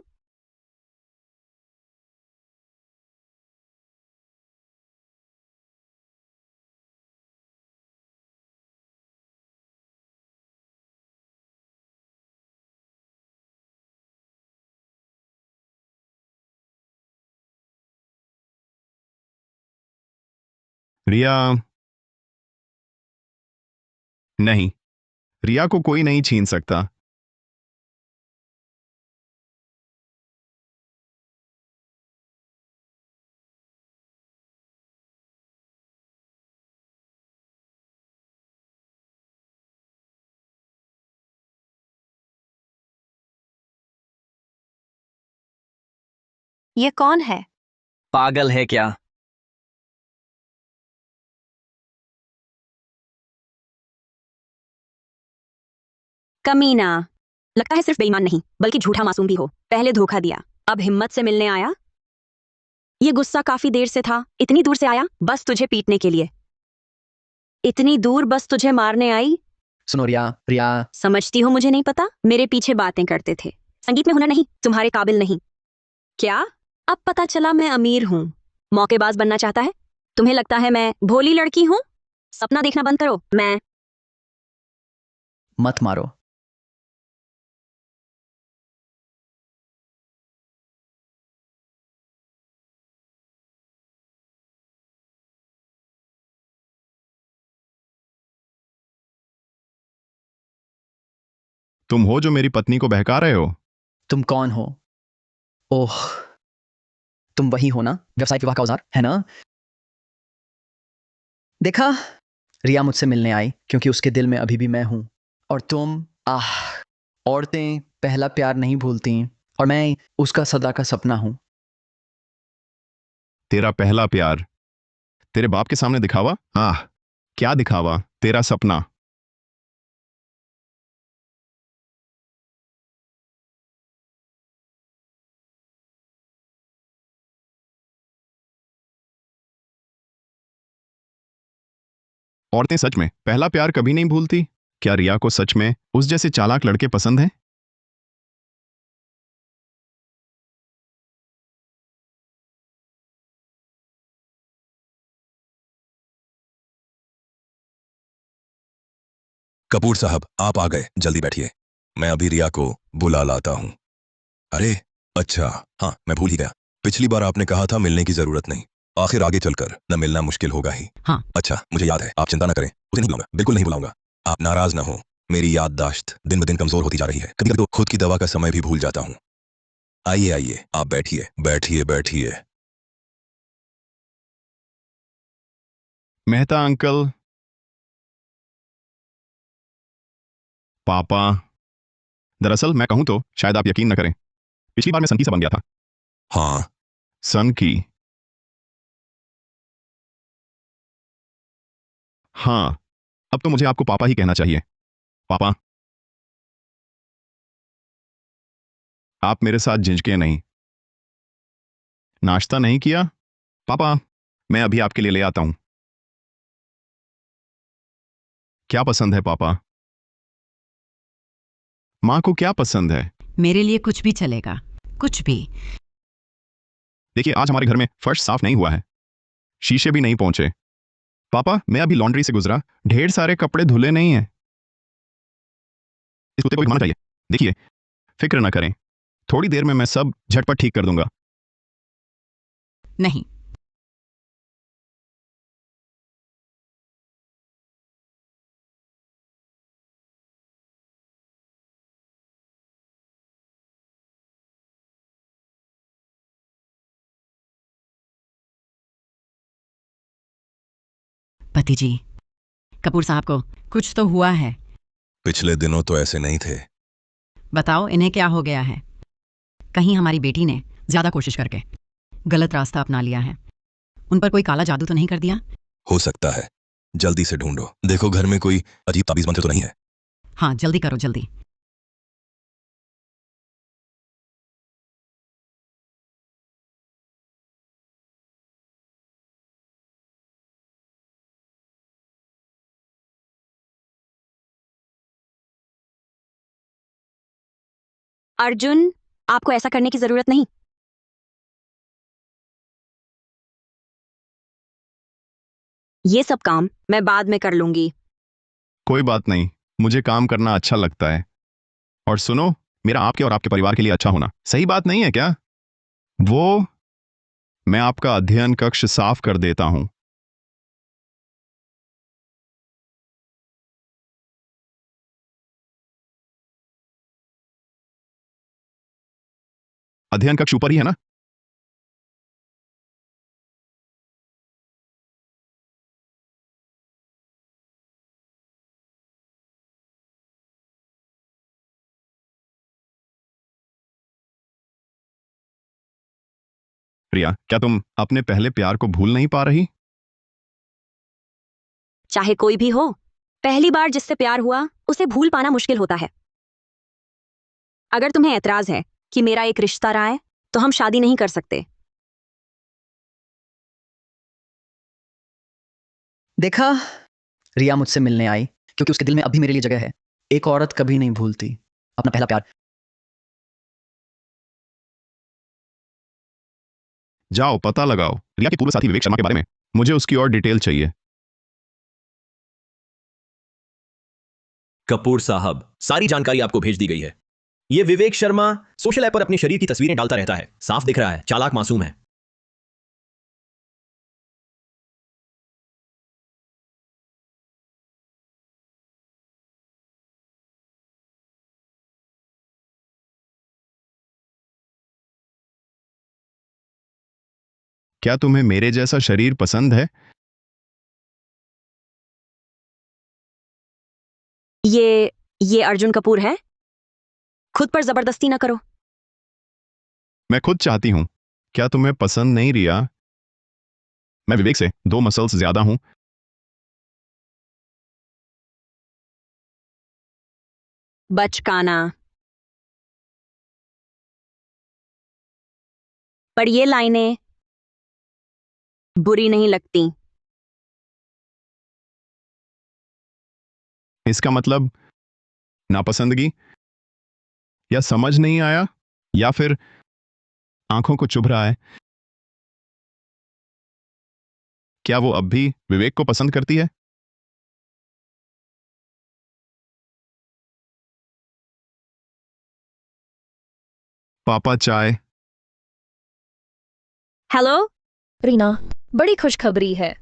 रिया, नहीं, रिया को कोई नहीं छीन सकता। ये कौन है? पागल है क्या? कमीना, लगता है सिर्फ बेईमान नहीं बल्कि झूठा मासूम भी हो। पहले धोखा दिया, अब हिम्मत से मिलने आया। ये गुस्सा काफी देर से था, इतनी दूर से आया बस तुझे पीटने के लिए, इतनी दूर बस तुझे मारने आई। सुनो रिया, रिया। समझती हो मुझे नहीं पता, मेरे पीछे बातें करते थे, संगीत में हुनर नहीं, तुम्हारे काबिल नहीं। क्या? अब पता चला मैं अमीर हूं, मौकेबाज बनना चाहता है? तुम्हें लगता है मैं भोली लड़की हूं? सपना देखना बंद करो। मैं मत मारो। तुम हो जो मेरी पत्नी को बहका रहे हो? तुम कौन हो? ओह, तुम वही हो ना, व्यवसायिक विवाह का औजार, है ना? देखा, रिया मुझसे मिलने आई क्योंकि उसके दिल में अभी भी मैं हूं। और तुम, औरतें पहला प्यार नहीं भूलती, और मैं उसका सदा का सपना हूं। तेरा पहला प्यार तेरे बाप के सामने दिखावा? क्या दिखावा? तेरा सपना। औरतें सच में पहला प्यार कभी नहीं भूलती। क्या रिया को सच में उस जैसे चालाक लड़के पसंद हैं? कपूर साहब, आप आ गए, जल्दी बैठिए। मैं अभी रिया को बुला लाता हूँ। अरे अच्छा, हाँ मैं भूल ही गया। पिछली बार आपने कहा था मिलने की जरूरत नहीं, आखिर आगे चलकर न मिलना मुश्किल होगा ही। हाँ। अच्छा, मुझे याद है, आप चिंता न करें, उसे नहीं बुलाऊंगा, बिल्कुल नहीं बुलाऊंगा। आप नाराज ना हो, मेरी याददाश्त दिन ब दिन कमजोर होती जा रही है, कभी कभी तो खुद की दवा का समय भी भूल जाता हूँ। आइए आइए, आप बैठिए बैठिए बैठिए। मेहता अंकल। पापा। दरअसल मैं कहूं तो शायद आप यकीन न करें, पिछली बार मैं सन की सा बन गया था। हाँ, सन की। हाँ, अब तो मुझे आपको पापा ही कहना चाहिए। पापा, आप मेरे साथ झिझके नहीं। नाश्ता नहीं किया? पापा, मैं अभी आपके लिए ले आता हूं। क्या पसंद है पापा? मां को क्या पसंद है? मेरे लिए कुछ भी चलेगा, कुछ भी। देखिए, आज हमारे घर में फर्श साफ नहीं हुआ है, शीशे भी नहीं पहुंचे। पापा, मैं अभी लॉन्ड्री से गुजरा, ढेर सारे कपड़े धुले नहीं हैं। इस कुत्ते को भी घुमाना चाहिए। देखिए, फिक्र ना करें, थोड़ी देर में मैं सब झटपट ठीक कर दूंगा। नहीं। पति जी, कपूर साहब को कुछ तो हुआ है। पिछले दिनों तो ऐसे नहीं थे। बताओ, इन्हें क्या हो गया है? कहीं हमारी बेटी ने ज्यादा कोशिश करके गलत रास्ता अपना लिया है? उन पर कोई काला जादू तो नहीं कर दिया? हो सकता है, जल्दी से ढूंढो, देखो घर में कोई अजीब ताबीज मंत्र तो नहीं है। हाँ, जल्दी करो, जल्दी। अर्जुन, आपको ऐसा करने की जरूरत नहीं। ये सब काम मैं बाद में कर लूंगी। कोई बात नहीं, मुझे काम करना अच्छा लगता है। और सुनो, मेरा आपके और आपके परिवार के लिए अच्छा होना सही बात नहीं है क्या? वो मैं आपका अध्ययन कक्ष साफ कर देता हूं। अध्ययन कक्ष ऊपर ही है ना? प्रिया, क्या तुम अपने पहले प्यार को भूल नहीं पा रही? चाहे कोई भी हो, पहली बार जिससे प्यार हुआ उसे भूल पाना मुश्किल होता है। अगर तुम्हें ऐतराज है कि मेरा एक रिश्ता रहा है, तो हम शादी नहीं कर सकते। देखा, रिया मुझसे मिलने आई क्योंकि उसके दिल में अभी मेरे लिए जगह है। एक औरत कभी नहीं भूलती अपना पहला प्यार। जाओ पता लगाओ रिया के पूर्व साथी विवेक शर्मा के बारे में। मुझे उसकी और डिटेल चाहिए। कपूर साहब, सारी जानकारी आपको भेज दी गई है। ये विवेक शर्मा सोशल ऐप पर अपने शरीर की तस्वीरें डालता रहता है। साफ दिख रहा है, चालाक मासूम है। क्या तुम्हें मेरे जैसा शरीर पसंद है? ये अर्जुन कपूर है। खुद पर जबरदस्ती ना करो। मैं खुद चाहती हूं। क्या तुम्हें पसंद नहीं रिया? मैं विवेक से 2 मसल्स ज्यादा हूं। बचकाना। पर ये लाइनें बुरी नहीं लगती। इसका मतलब नापसंदगी, या समझ नहीं आया, या फिर आंखों को चुभ रहा है? क्या वो अब भी विवेक को पसंद करती है? पापा चाय। हेलो रीना, बड़ी खुशखबरी है।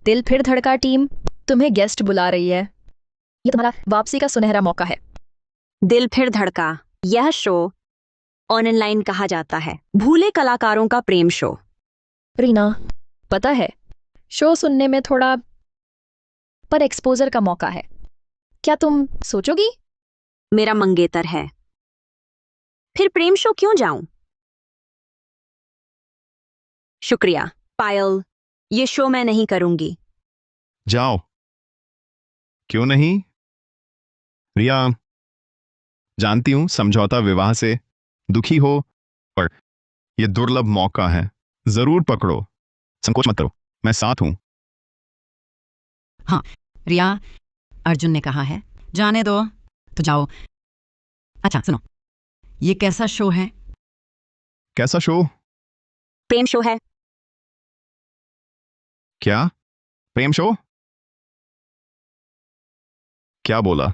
दिल फिर धड़का टीम तुम्हें गेस्ट बुला रही है। ये तुम्हारा वापसी का सुनहरा मौका है। दिल फिर धड़का, यह शो ऑनलाइन कहा जाता है भूले कलाकारों का प्रेम शो। रीना, पता है, शो सुनने में थोड़ा पर एक्सपोजर का मौका है। क्या तुम सोचोगी? मेरा मंगेतर है, फिर प्रेम शो क्यों जाऊं? शुक्रिया पायल, ये शो मैं नहीं करूंगी। जाओ। क्यों नहीं? रिया, जानती हूं समझौता विवाह से दुखी हो, पर यह दुर्लभ मौका है। जरूर पकड़ो। संकोच मत करो, मैं साथ हूं। हाँ रिया, अर्जुन ने कहा है जाने दो तो जाओ। अच्छा सुनो, ये कैसा शो है? कैसा शो? प्रेम शो है। क्या? प्रेम शो? क्या बोला?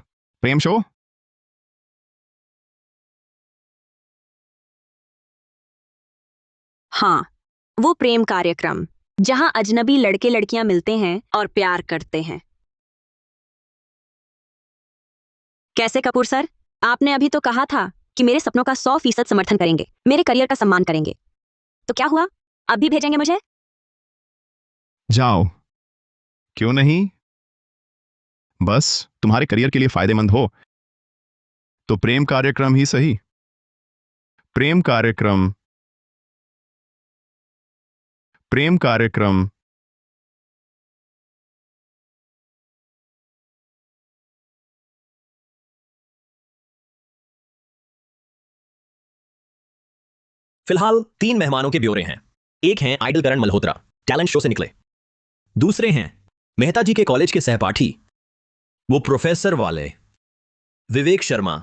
प्रेम शो? हाँ, वो प्रेम कार्यक्रम जहां अजनबी लड़के लड़कियां मिलते हैं और प्यार करते हैं। कैसे कपूर सर, आपने अभी तो कहा था कि मेरे सपनों का 100% समर्थन करेंगे, मेरे करियर का सम्मान करेंगे। तो क्या हुआ? अब भी भेजेंगे मुझे? जाओ। क्यों नहीं? बस तुम्हारे करियर के लिए फायदेमंद हो तो प्रेम कार्यक्रम ही सही। प्रेम कार्यक्रम। प्रेम कार्यक्रम। फिलहाल 3 मेहमानों के ब्यौरे हैं। एक हैं आइडल करण मल्होत्रा, टैलेंट शो से निकले। दूसरे हैं मेहता जी के कॉलेज के सहपाठी, वो प्रोफेसर वाले विवेक शर्मा।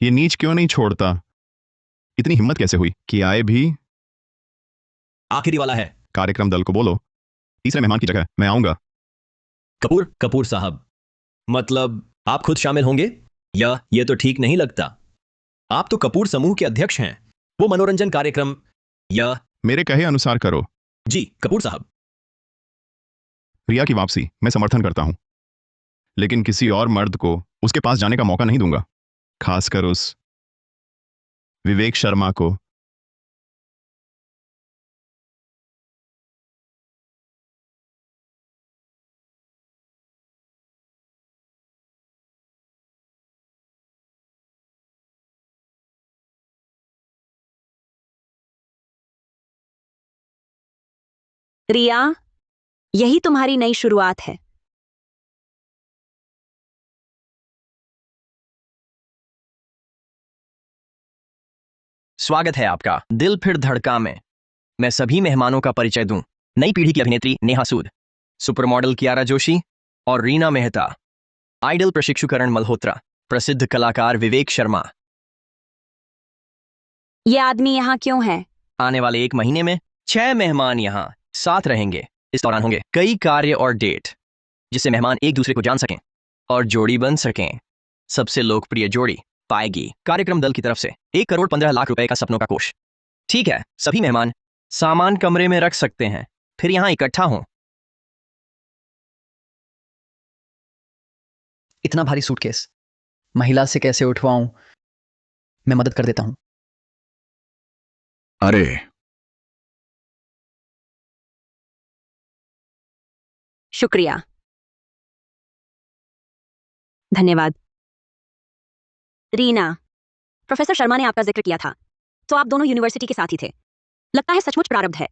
ये नीच क्यों नहीं छोड़ता? इतनी हिम्मत कैसे हुई कि आए भी? आखिरी वाला है कार्यक्रम दल को बोलो तीसरे मेहमान की जगह मैं आऊंगा। कपूर साहब, मतलब आप खुद शामिल होंगे? या ये तो ठीक नहीं लगता। आप तो कपूर समूह के अध्यक्ष हैं। वो मनोरंजन कार्यक्रम या मेरे कहे अनुसार करो। जी कपूर साहब। रिया की वापसी मैं समर्थन करता हूं, लेकिन किसी और मर्द को उसके पास जाने का मौका नहीं दूंगा, खासकर उस विवेक शर्मा को। रिया, यही तुम्हारी नई शुरुआत है। स्वागत है आपका दिल फिर धड़का में। मैं सभी मेहमानों का परिचय दूं। नई पीढ़ी की अभिनेत्री नेहा सूद, सुपर मॉडल कियारा जोशी और रीना मेहता, आइडल प्रशिक्षुकरण मल्होत्रा, प्रसिद्ध कलाकार विवेक शर्मा। ये आदमी यहाँ क्यों है? आने वाले 1 महीने में 6 मेहमान यहाँ साथ रहेंगे। इस दौरान होंगे कई कार्य और डेट, जिससे मेहमान एक दूसरे को जान सकें और जोड़ी बन सकें। सबसे लोकप्रिय जोड़ी पाएगी कार्यक्रम दल की तरफ से 1,15,00,000 रुपए का सपनों का कोष। ठीक है, सभी मेहमान सामान कमरे में रख सकते हैं, फिर यहां इकट्ठा हों। इतना भारी सूटकेस महिला से कैसे उठवाऊं? मैं मदद कर देता हूं। अरे शुक्रिया। धन्यवाद। रीना, प्रोफेसर शर्मा ने आपका जिक्र किया था, तो आप दोनों यूनिवर्सिटी के साथ ही थे। लगता है सचमुच प्रारब्ध है।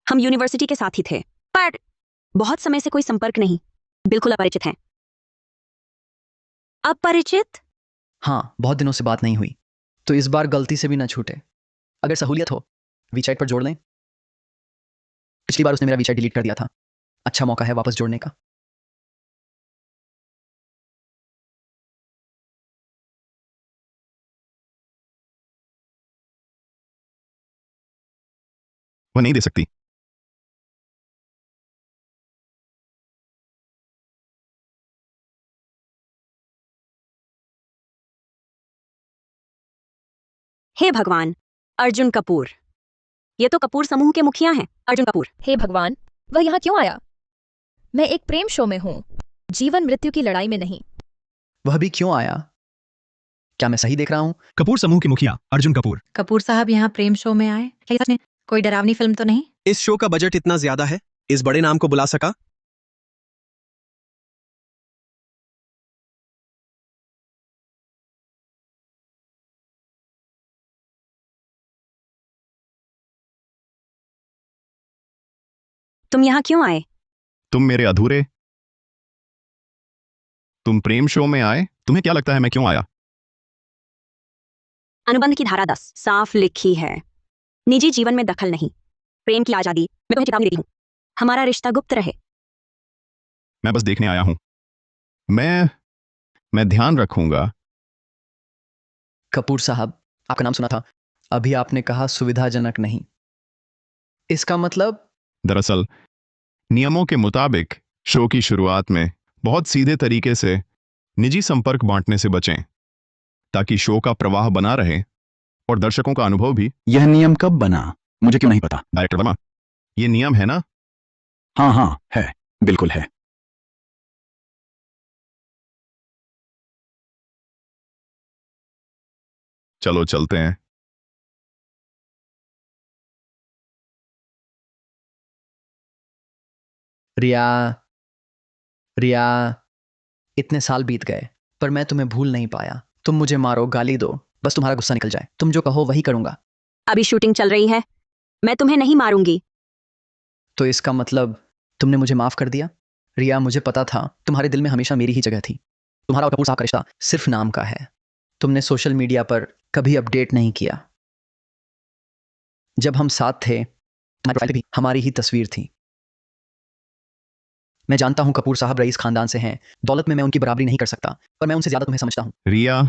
हम यूनिवर्सिटी के साथ ही थे, पर बहुत समय से कोई संपर्क नहीं, बिल्कुल अपरिचित हैं। अपरिचित? हाँ, बहुत दिनों से बात नहीं हुई, तो इस बार गलती से भी ना छूटे। अगर सहूलियत हो, वीचैट पर जोड़ लें। पिछली बार उसने मेरा वीचैट डिलीट कर दिया था। अच्छा मौका है वापस जोड़ने का। वो नहीं दे सकती। हे भगवान, अर्जुन कपूर। ये तो कपूर समूह के मुखिया हैं, अर्जुन कपूर। हे भगवान, वह यहाँ क्यों आया? मैं एक प्रेम शो में हूँ, जीवन मृत्यु की लड़ाई में नहीं। वह भी क्यों आया? क्या मैं सही देख रहा हूँ? कपूर समूह के मुखिया अर्जुन कपूर। कपूर साहब यहाँ प्रेम शो में आए? क्या ये सच में कोई डरावनी फिल्म तो नहीं? इस शो का बजट इतना ज्यादा है, इस बड़े नाम को बुला सका? तुम यहाँ क्यों आए? तुम मेरे अधूरे। तुम प्रेम शो में आए? तुम्हें क्या लगता है मैं क्यों आया? अनुबंध की धारा 10 साफ लिखी है, निजी जीवन में दखल नहीं। प्रेम की आजादी। मैं तुम्हें चेतावनी देती हूँ, हमारा रिश्ता गुप्त रहे। मैं बस देखने आया हूं। मैं ध्यान रखूंगा। कपूर साहब, आपका नाम सुना था। अभी आपने कहा सुविधाजनक नहीं। इसका मतलब? दरअसल नियमों के मुताबिक शो की शुरुआत में बहुत सीधे तरीके से निजी संपर्क बांटने से बचें, ताकि शो का प्रवाह बना रहे और दर्शकों का अनुभव भी। यह नियम कब बना? मुझे क्यों नहीं पता? डायरेक्टर वर्मा, ये नियम है ना? हाँ, है, बिल्कुल है। चलो चलते हैं। रिया, इतने साल बीत गए, पर मैं तुम्हें भूल नहीं पाया। तुम मुझे मारो, गाली दो, बस तुम्हारा गुस्सा निकल जाए। तुम जो कहो वही करूंगा। अभी शूटिंग चल रही है, मैं तुम्हें नहीं मारूंगी। तो इसका मतलब तुमने मुझे माफ कर दिया? रिया, मुझे पता था तुम्हारे दिल में हमेशा मेरी ही जगह थी। तुम्हारा और कपूर साहब का रिश्ता सिर्फ नाम का है। तुमने सोशल मीडिया पर कभी अपडेट नहीं किया। जब हम साथ थे, तुम्हारे प्रोफाइल पे भी हमारी ही तस्वीर थी। मैं जानता हूं कपूर साहब रईस खानदान से हैं, दौलत में मैं उनकी बराबरी नहीं कर सकता, पर मैं उनसे ज्यादा तुम्हें समझता हूं। रिया,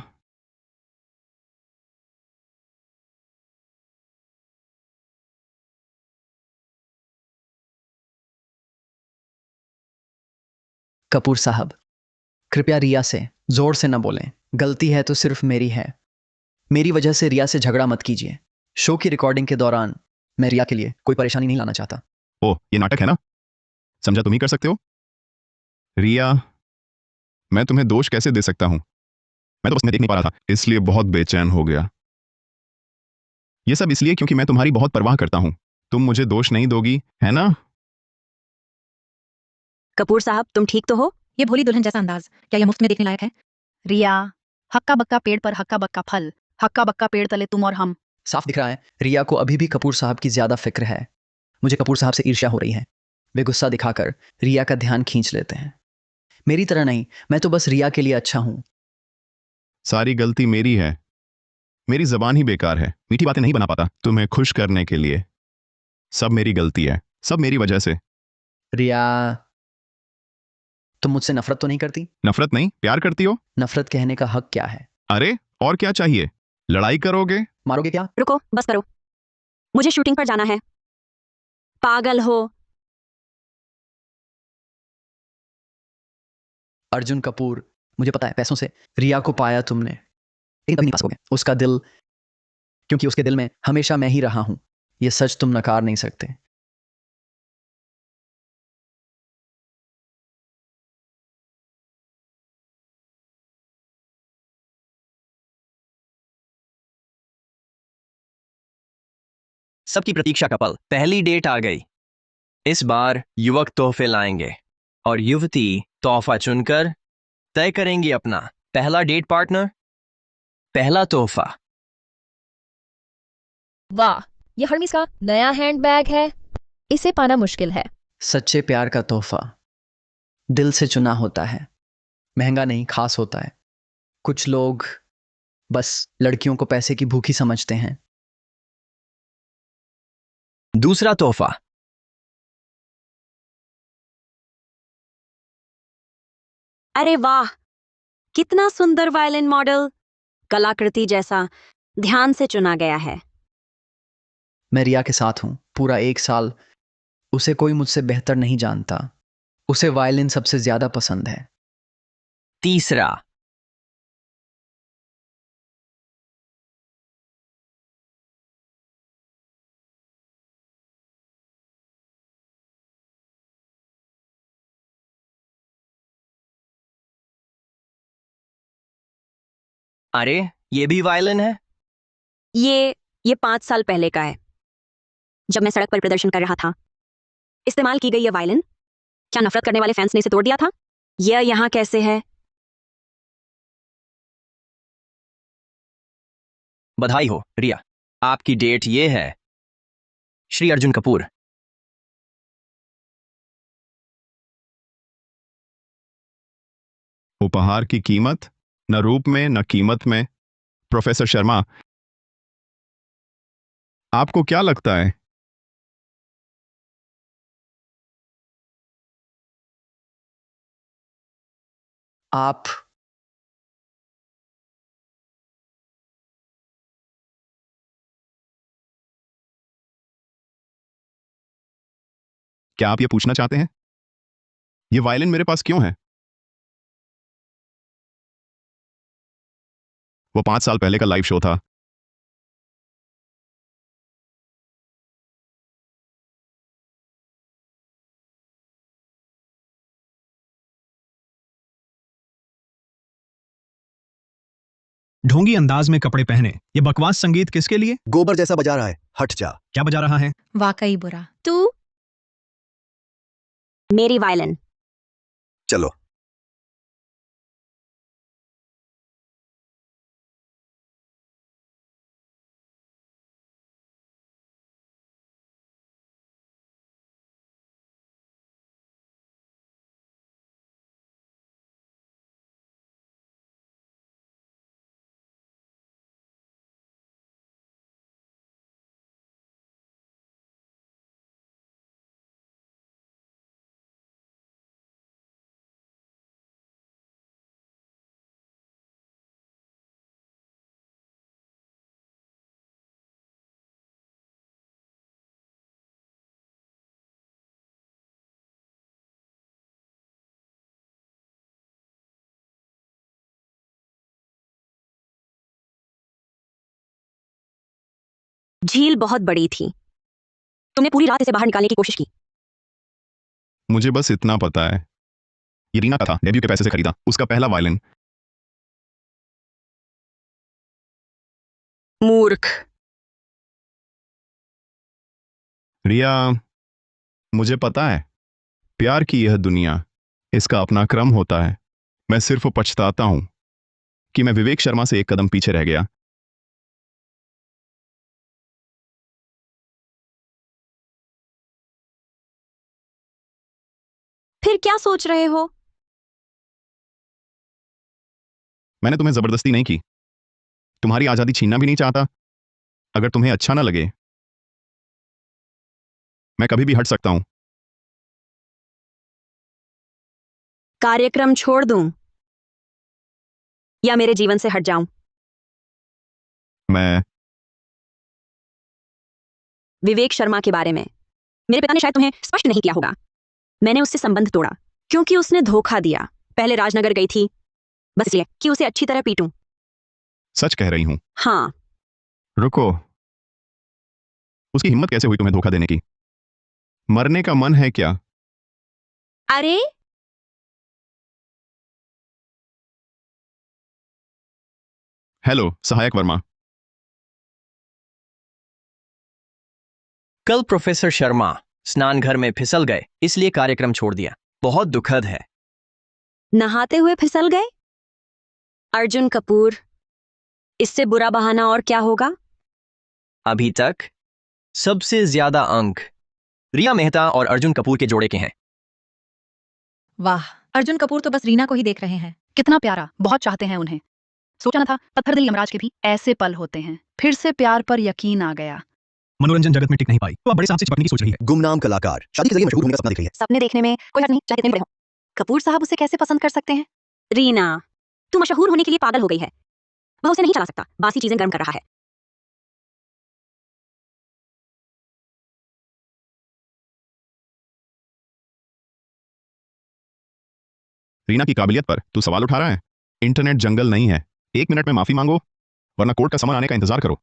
कपूर साहब, कृपया रिया से जोर से न बोलें। गलती है तो सिर्फ मेरी है। मेरी वजह से रिया से झगड़ा मत कीजिए। शो की रिकॉर्डिंग के दौरान मैं रिया के लिए कोई परेशानी नहीं लाना चाहता। ओ, ये नाटक है ना? समझा तुम ही कर सकते हो। रिया, मैं तुम्हें दोष कैसे दे सकता हूं? मैं तो बस देख नहीं पा रहा था, इसलिए बहुत बेचैन हो गया। ये सब इसलिए क्योंकि मैं तुम्हारी बहुत परवाह करता हूं। तुम मुझे दोष नहीं दोगी, है ना? कपूर साहब, तुम ठीक तो हो? ये भोली दुल्हन जैसा अंदाज क्या ये मुफ्त में देखने लायक है? रिया, हक्का बक्का पेड़ पर हक्का बक्का फल, हक्का बक्का पेड़ तले तुम और हम। साफ दिख रहा है रिया को अभी भी कपूर साहब की ज्यादा फिक्र है। मुझे कपूर साहब से ईर्ष्या हो रही है। वे गुस्सा दिखाकर रिया का ध्यान खींच लेते हैं। मेरी तरह नहीं, मैं तो बस रिया के लिए अच्छा हूं। सारी गलती मेरी है। मेरी जबान ही बेकार है, मीठी बातें नहीं बना पाता। तुम्हें खुश करने के लिए सब मेरी गलती है, सब मेरी वजह से। रिया, तुम मुझसे नफरत तो नहीं करती? नफरत नहीं, प्यार करती हो। नफरत कहने का हक क्या है? अरे और क्या चाहिए? लड़ाई करोगे? मारोगे क्या? रुको, बस करो। मुझे शूटिंग पर जाना है। पागल हो? अर्जुन कपूर, मुझे पता है पैसों से रिया को पाया तुमने, लेकिन कभी नहीं पा सकोगे उसका दिल, क्योंकि उसके दिल में हमेशा मैं ही रहा हूं। यह सच तुम नकार नहीं सकते। सबकी प्रतीक्षा का पल, पहली डेट आ गई। इस बार युवक तोहफे लाएंगे और युवती तोहफा चुनकर तय करेंगी अपना पहला डेट पार्टनर, पहला तोहफा। वाह, ये हर्मीस का नया हैंडबैग है। इसे पाना मुश्किल है। सच्चे प्यार का तोहफा दिल से चुना होता है, महंगा नहीं, खास होता है। कुछ लोग बस लड़कियों को पैसे की भूखी समझते हैं। दूसरा तोहफा। अरे वाह, कितना सुंदर वायलिन मॉडल, कलाकृति जैसा, ध्यान से चुना गया है। मैं रिया के साथ हूं पूरा 1 साल। उसे कोई मुझसे बेहतर नहीं जानता। उसे वायलिन सबसे ज्यादा पसंद है। तीसरा। अरे, ये भी वायलिन है? ये 5 साल पहले का है, जब मैं सड़क पर प्रदर्शन कर रहा था। इस्तेमाल की गई ये वायलिन, क्या नफरत करने वाले फैंस ने इसे तोड़ दिया था? यह यहाँ कैसे है? बधाई हो रिया, आपकी डेट ये है। श्री अर्जुन कपूर। उपहार की कीमत न रूप में न कीमत में। प्रोफेसर शर्मा, आपको क्या लगता है? आप क्या आप ये पूछना चाहते हैं? ये वायलिन मेरे पास क्यों है? वो 5 साल पहले का लाइव शो था। ढोंगी अंदाज में कपड़े पहने ये बकवास संगीत किसके लिए? गोबर जैसा बजा रहा है, हट जा। क्या बजा रहा है? वाकई बुरा। तू? मेरी वायलिन। चलो। झील बहुत बड़ी थी। तुमने पूरी रात इसे बाहर निकालने की कोशिश की। मुझे बस इतना पता है, ये रीना का था, डेब्यू के पैसे से खरीदा, उसका पहला वायलिन। मूर्ख। रिया, मुझे पता है, प्यार की यह दुनिया, इसका अपना क्रम होता है। मैं सिर्फ पछताता हूं कि मैं विवेक शर्मा से एक कदम पीछे रह गया। फिर क्या सोच रहे हो? मैंने तुम्हें जबरदस्ती नहीं की। तुम्हारी आजादी छीनना भी नहीं चाहता। अगर तुम्हें अच्छा ना लगे, मैं कभी भी हट सकता हूं। कार्यक्रम छोड़ दूं या मेरे जीवन से हट जाऊं? मैं विवेक शर्मा के बारे में मेरे पिता ने शायद तुम्हें स्पष्ट नहीं किया होगा। मैंने उससे संबंध तोड़ा क्योंकि उसने धोखा दिया। पहले राजनगर गई थी बस इसलिए कि उसे अच्छी तरह पीटूं। सच कह रही हूं। हाँ। रुको, उसकी हिम्मत कैसे हुई तुम्हें धोखा देने की? मरने का मन है क्या? अरे हेलो सहायक वर्मा। कल प्रोफेसर शर्मा स्नान घर में फिसल गए, इसलिए कार्यक्रम छोड़ दिया। बहुत दुखद है। नहाते हुए फिसल गए? अर्जुन कपूर, इससे बुरा बहाना और क्या होगा? अभी तक सबसे ज्यादा अंक रिया मेहता और अर्जुन कपूर के जोड़े के हैं। वाह, अर्जुन कपूर तो बस रीना को ही देख रहे हैं। कितना प्यारा, बहुत चाहते हैं उन्हें। सोचा ना था पत्थर दिल यमराज के भी ऐसे पल होते हैं। फिर से प्यार पर यकीन आ गया। मनोरंजन जगत में टिक नहीं पाई तो अब बड़े साहब से चिपकने की सोच रही है। गुमनाम कलाकार शादी के जरिए मशहूर होने का सपना देख रही है। सपने देखने में कोई हर्ज नहीं, चाहे कितने बड़े हो। कपूर साहब उसे कैसे पसंद कर सकते हैं? रीना, तू मशहूर होने के लिए पागल हो गई है। वह उसे नहीं चला सकता, बासी चीजें गर्म कर रहा है। रीना की काबिलियत पर तू सवाल उठा रहा है? इंटरनेट जंगल नहीं है। 1 मिनट में माफी मांगो, वरना कोर्ट का समन आने का इंतजार करो।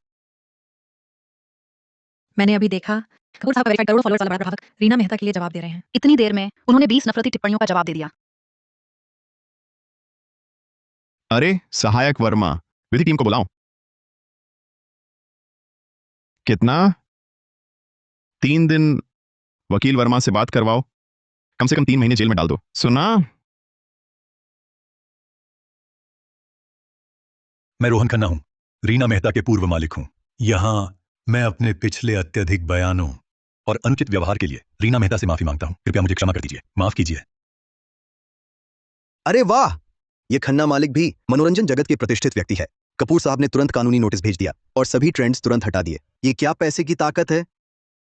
मैंने अभी देखा कपूर साहब का वेरीफाइड करोड़ों फॉलोअर्स वाला बड़ा प्रभावक रीना मेहता के लिए जवाब दे रहे हैं। इतनी देर में उन्होंने 20 नफरती टिप्पणियों का जवाब दे दिया। अरे सहायक वर्मा, विधि टीम को बुलाओ। कितना? 3 दिन वकील वर्मा से बात करवाओ। कम से कम 3 महीने जेल में डाल दो। सुना? मैं रोहन खन्ना हूं, रीना मेहता के पूर्व मालिक हूं। यहां मैं अपने पिछले अत्यधिक बयानों और अनुचित व्यवहार के लिए रीना मेहता से माफी मांगता हूं। कृपया मुझे क्षमा कर दीजिए, माफ कीजिए। अरे वाह, ये खन्ना मालिक भी मनोरंजन जगत के प्रतिष्ठित व्यक्ति है। कपूर साहब ने तुरंत कानूनी नोटिस भेज दिया और सभी ट्रेंड्स तुरंत हटा दिए। ये क्या पैसे की ताकत है?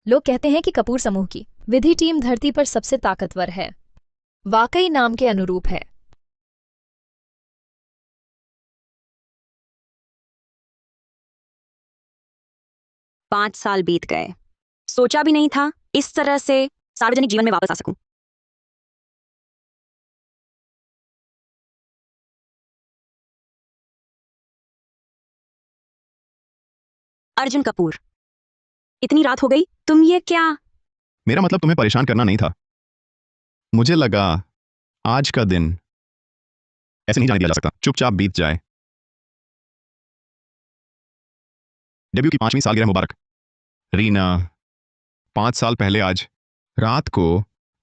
लोग कहते हैं कि कपूर समूह की विधि टीम धरती पर सबसे ताकतवर है। वाकई नाम के अनुरूप है। पांच साल बीत गए। सोचा भी नहीं था इस तरह से सार्वजनिक जीवन में वापस आ सकूं। अर्जुन कपूर, इतनी रात हो गई, तुम ये क्या? मेरा मतलब तुम्हें परेशान करना नहीं था। मुझे लगा आज का दिन ऐसे नहीं जाने दिया जा सकता। चुपचाप बीत जाए। डेब्यू की 5वीं सालगिरह मुबारक। रीना, 5 साल पहले आज रात को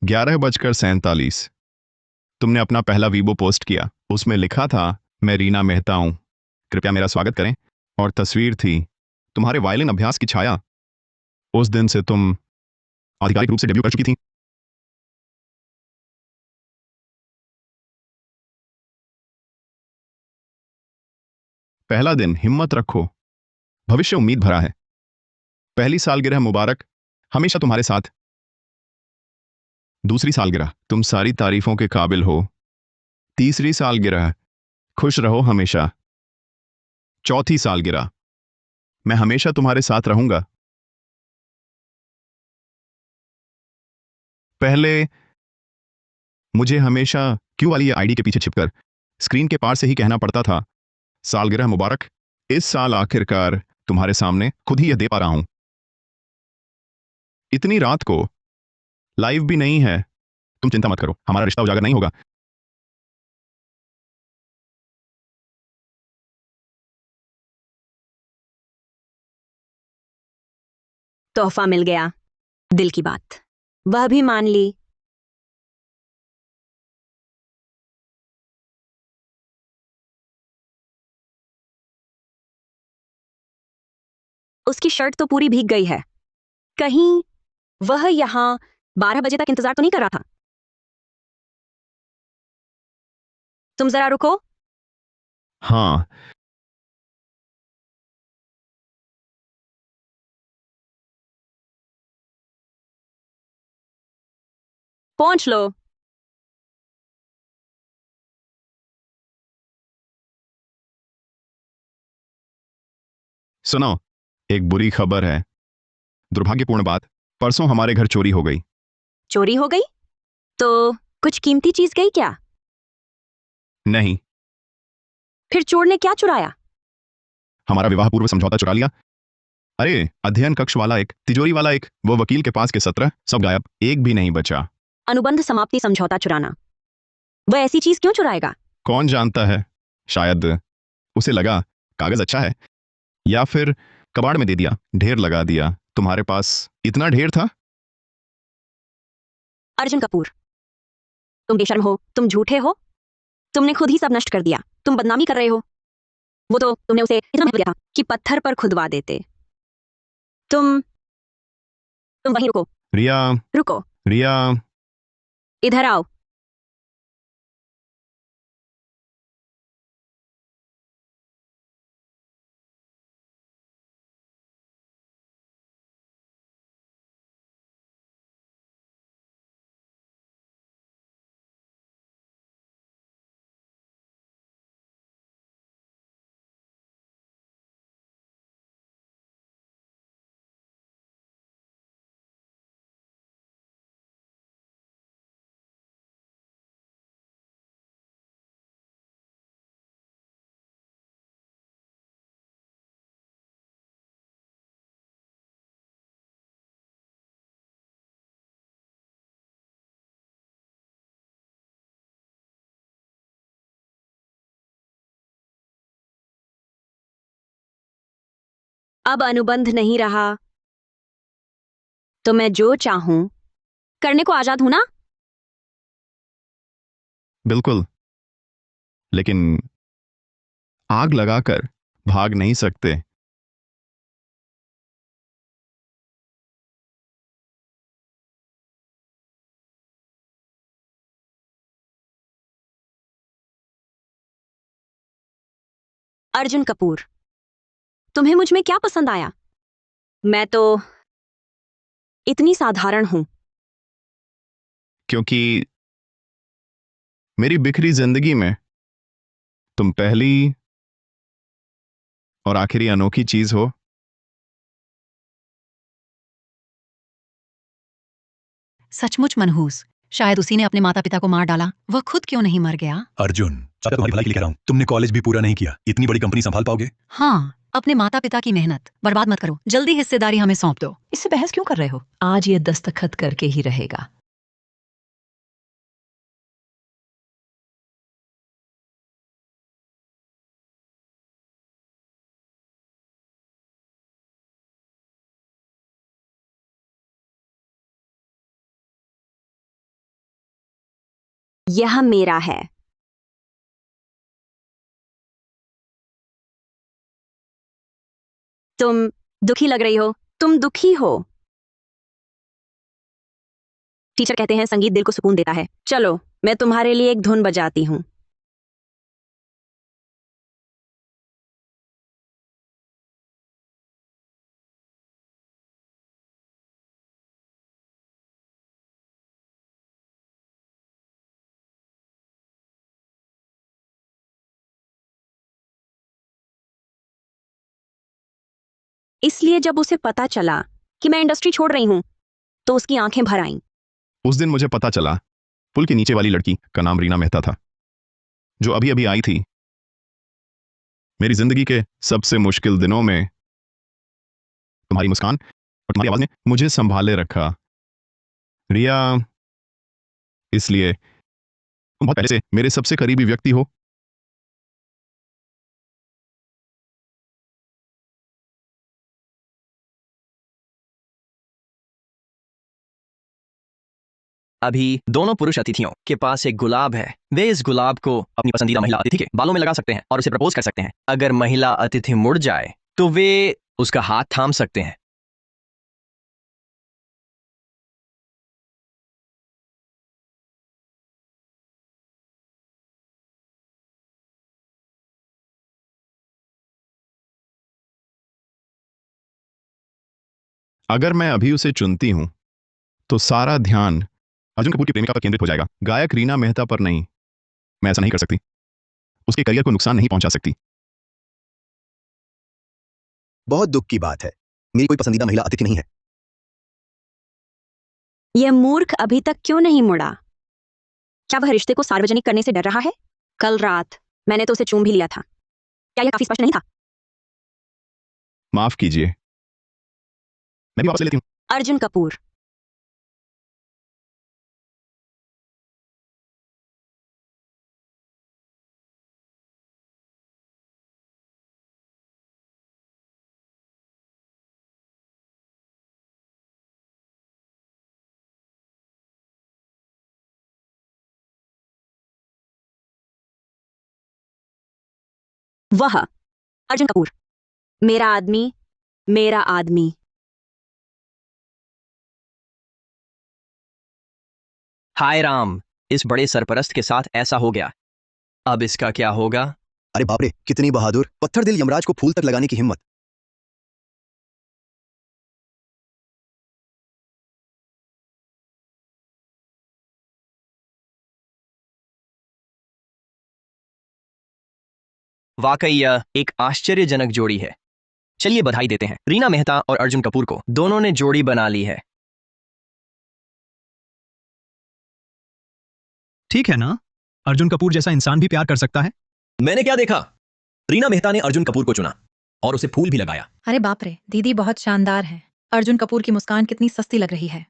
11:47 तुमने अपना पहला वीबो पोस्ट किया। उसमें लिखा था, मैं रीना मेहता हूं, कृपया मेरा स्वागत करें। और तस्वीर थी तुम्हारे वायलिन अभ्यास की छाया। उस दिन से तुम आधिकारिक रूप से डेब्यू कर चुकी थी। पहला दिन, हिम्मत रखो, भविष्य उम्मीद भरा है। पहली सालगिरह मुबारक, हमेशा तुम्हारे साथ। दूसरी सालगिरह, तुम सारी तारीफों के काबिल हो। तीसरी सालगिरह, खुश रहो हमेशा। चौथी सालगिरह, मैं हमेशा तुम्हारे साथ रहूंगा। पहले मुझे हमेशा क्यू वाली आईडी के पीछे छिपकर स्क्रीन के पार से ही कहना पड़ता था, सालगिरह मुबारक। इस साल आखिरकार तुम्हारे सामने खुद ही यह दे पा रहा हूं। इतनी रात को लाइव भी नहीं है। तुम चिंता मत करो, हमारा रिश्ता उजागर नहीं होगा। तोहफा मिल गया, दिल की बात वह भी मान ली। उसकी शर्ट तो पूरी भीग गई है। कहीं वह यहां 12 बजे तक इंतजार तो नहीं कर रहा था? तुम जरा रुको। हाँ, पहुंच लो। सुनो, एक बुरी खबर है। दुर्भाग्यपूर्ण बात, परसों हमारे घर चोरी हो गई। चोरी हो गई? तो कुछ कीमती चीज गई क्या? नहीं, फिर चोर ने क्या चुराया? हमारा विवाह पूर्व समझौता चुरा लिया। अरे, अध्ययन कक्ष वाला एक, तिजोरी वाला एक, वो वकील के पास के 17, सब गायब, एक भी नहीं बचा। अनुबंध समाप्ति समझौता चुराना, वह ऐसी चीज क्यों चुराएगा? कौन जानता है, शायद उसे लगा कागज अच्छा है, या फिर कबाड़ में दे दिया, ढेर लगा दिया। तुम्हारे पास इतना ढेर था? अर्जुन कपूर, तुम बेशर्म हो, तुम झूठे हो, तुमने खुद ही सब नष्ट कर दिया, तुम बदनामी कर रहे हो। वो तो तुमने उसे इतना महत्व दिया था कि पत्थर पर खुदवा देते। तुम वहीं रुको। रिया, रुको, रिया, इधर आओ। अब अनुबंध नहीं रहा, तो मैं जो चाहूं करने को आजाद हूं ना? बिल्कुल, लेकिन आग लगाकर भाग नहीं सकते। अर्जुन कपूर, तुम्हें मुझ में क्या पसंद आया? मैं तो इतनी साधारण हूं। क्योंकि मेरी बिखरी जिंदगी में तुम पहली और आखिरी अनोखी चीज हो। सचमुच मनहूस, शायद उसी ने अपने माता पिता को मार डाला। वह खुद क्यों नहीं मर गया? अर्जुन, चाचा तुम्हारी भलाई के लिए कह रहा हूं, तुमने कॉलेज भी पूरा नहीं किया, इतनी बड़ी कंपनी संभाल पाओगे? हाँ, अपने माता पिता की मेहनत बर्बाद मत करो, जल्दी हिस्सेदारी हमें सौंप दो। इससे बहस क्यों कर रहे हो? आज ये दस्तखत करके ही रहेगा। यह मेरा है। तुम दुखी लग रही हो, तुम दुखी हो। टीचर कहते हैं संगीत दिल को सुकून देता है। चलो, मैं तुम्हारे लिए एक धुन बजाती हूं। इसलिए जब उसे पता चला कि मैं इंडस्ट्री छोड़ रही हूं, तो उसकी आंखें भर आईं। उस दिन मुझे पता चला, पुल के नीचे वाली लड़की का नाम रीना मेहता था, जो अभी अभी आई थी। मेरी जिंदगी के सबसे मुश्किल दिनों में तुम्हारी मुस्कान और तुम्हारी आवाज ने मुझे संभाले रखा। रिया, इसलिए तुम बहुत पहले से मेरे सबसे करीबी व्यक्ति हो। अभी दोनों पुरुष अतिथियों के पास एक गुलाब है। वे इस गुलाब को अपनी पसंदीदा महिला अतिथि के बालों में लगा सकते हैं और उसे प्रपोज कर सकते हैं। अगर महिला अतिथि मुड़ जाए तो वे उसका हाथ थाम सकते हैं। अगर मैं अभी उसे चुनती हूं, तो सारा ध्यान अर्जुन कपूर की प्रेमिका पर केंद्रित हो जाएगा, गायक रीना मेहता पर नहीं। मैं ऐसा नहीं कर सकती, उसके करियर को नुकसान नहीं पहुंचा सकती। बहुत दुख की बात है, मेरी कोई पसंदीदा महिला अतिथि नहीं है। यह मूर्ख अभी तक क्यों नहीं मुड़ा? क्या वह रिश्ते को सार्वजनिक करने से डर रहा है? कल रात मैंने तो उसे चूम भी लिया था। क्या यह काफी स्पष्ट नहीं था? माफ कीजिए, मैं भी वापस ले लेती हूँ। अर्जुन कपूर, वह अर्जुन कपूर, मेरा आदमी, मेरा आदमी। हाय राम, इस बड़े सरपरस्त के साथ ऐसा हो गया, अब इसका क्या होगा? अरे बाप रे, कितनी बहादुर, पत्थर दिल यमराज को फूल तक लगाने की हिम्मत। वाकई यह एक आश्चर्यजनक जोड़ी है। चलिए बधाई देते हैं रीना मेहता और अर्जुन कपूर को, दोनों ने जोड़ी बना ली है। ठीक है ना? अर्जुन कपूर जैसा इंसान भी प्यार कर सकता है। मैंने क्या देखा? रीना मेहता ने अर्जुन कपूर को चुना और उसे फूल भी लगाया। अरे बाप रे, दीदी बहुत शानदार है। अर्जुन कपूर की मुस्कान कितनी सस्ती लग रही है।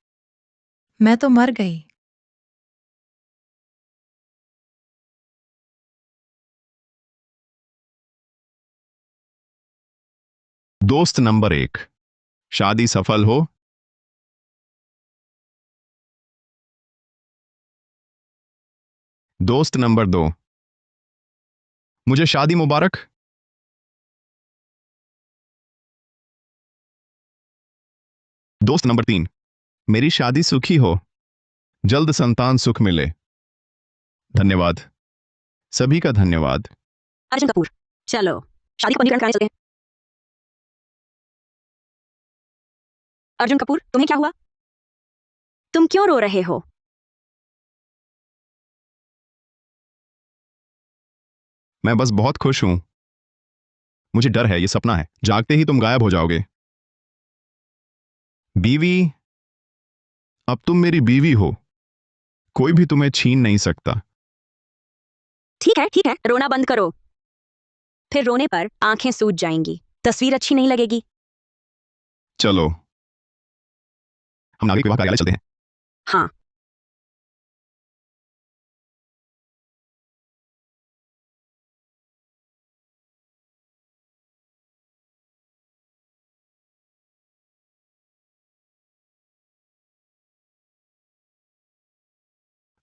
मैं तो मर गई। दोस्त नंबर 1, शादी सफल हो। दोस्त नंबर 2, मुझे शादी मुबारक। दोस्त नंबर 3, मेरी शादी सुखी हो, जल्द संतान सुख मिले। धन्यवाद, सभी का धन्यवाद। अर्जुन कपूर, चलो शादी को पंजीकरण कराने चलते हैं। अर्जुन कपूर, तुम्हें क्या हुआ? तुम क्यों रो रहे हो? मैं बस बहुत खुश हूं। मुझे डर है, ये सपना है, जागते ही तुम गायब हो जाओगे। बीवी, अब तुम मेरी बीवी हो, कोई भी तुम्हें छीन नहीं सकता। ठीक है, रोना बंद करो। फिर रोने पर आंखें सूज जाएंगी, तस्वीर अच्छी नहीं लगेगी। चलो, हम नागरिक विभाग कार्यालय चलते हैं। हाँ,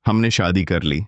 हमने शादी कर ली।